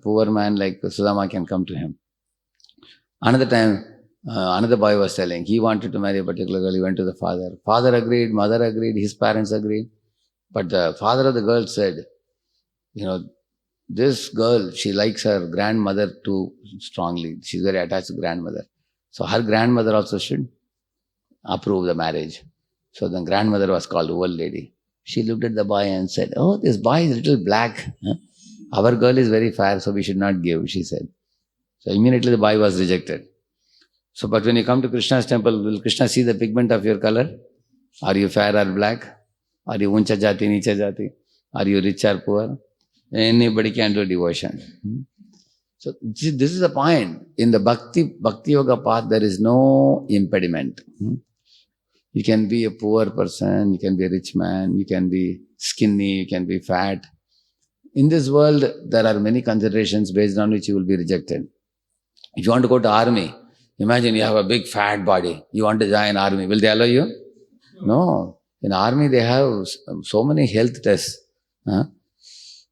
poor man like Sudama can come to him. Another time, another boy was telling, he wanted to marry a particular girl, he went to the father. Father agreed, mother agreed, his parents agreed. But the father of the girl said, this girl, she likes her grandmother too strongly. She's very attached to grandmother. So her grandmother also should approve the marriage. So the grandmother was called old lady. She looked at the boy and said, oh, this boy is a little black. Our girl is very fair, so we should not give, she said. So immediately the boy was rejected. So, but when you come to Krishna's temple, will Krishna see the pigment of your color? Are you fair or black? Are you uncha jati, nicha jati? Are you rich or poor? Anybody can do devotion. So this is the point. In the Bhakti Yoga path, there is no impediment. You can be a poor person, you can be a rich man, you can be skinny, you can be fat. In this world, there are many considerations based on which you will be rejected. If you want to go to army, imagine you have a big fat body, you want to join army, will they allow you? No. In army, they have so many health tests.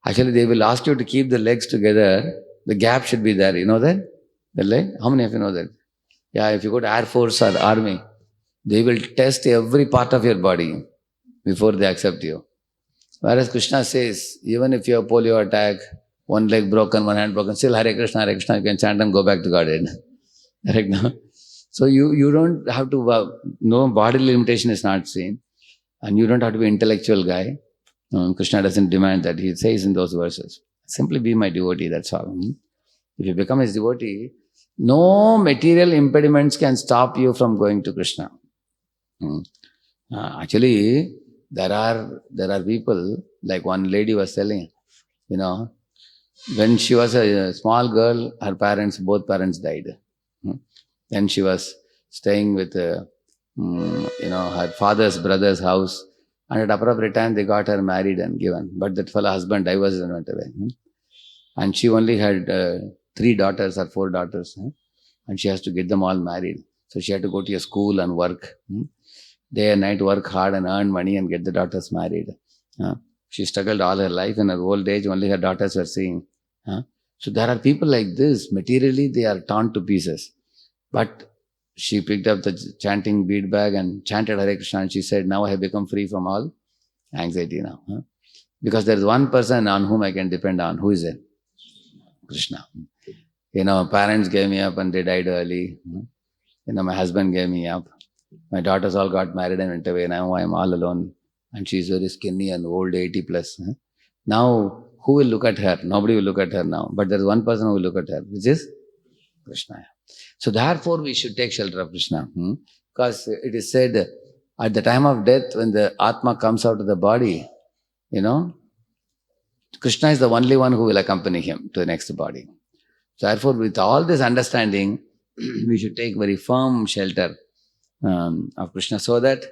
Actually, they will ask you to keep the legs together. The gap should be there. You know that? The leg? How many of you know that? Yeah, if you go to Air Force or Army, they will test every part of your body before they accept you. Whereas Krishna says, even if you have polio attack, one leg broken, one hand broken, still Hare Krishna, you can chant and go back to Godhead. Correct now? So you don't have to, no bodily limitation is not seen. And you don't have to be an intellectual guy. Krishna doesn't demand that. He says in those verses, simply be my devotee, that's all. If you become his devotee, no material impediments can stop you from going to Krishna. Actually, there are people, like one lady was telling, when she was a small girl, both parents died. Then she was staying with, her father's brother's house. And at appropriate time, they got her married and given. But that fellow husband divorced and went away. And she only had 3 daughters or 4 daughters. And she has to get them all married. So she had to go to a school and work. Day and night work hard and earn money and get the daughters married. She struggled all her life. In her old age, only her daughters were seeing. So there are people like this. Materially, they are torn to pieces. But she picked up the chanting bead bag and chanted Hare Krishna, and she said, now I have become free from all anxiety now. Because there is one person on whom I can depend on. Who is it? Krishna. Parents gave me up and they died early. My husband gave me up. My daughters all got married and went away. Now I am all alone. And she's very skinny and old, 80 plus. Now, who will look at her? Nobody will look at her now. But there is one person who will look at her, which is Krishna. So therefore, we should take shelter of Krishna. Because it is said, at the time of death, when the Atma comes out of the body, Krishna is the only one who will accompany him to the next body. So therefore, with all this understanding, we should take very firm shelter of Krishna so that,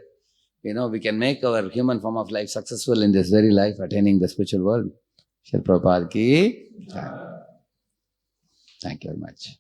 we can make our human form of life successful in this very life, attaining the spiritual world. Srila Prabhupada ki jai. Thank you very much.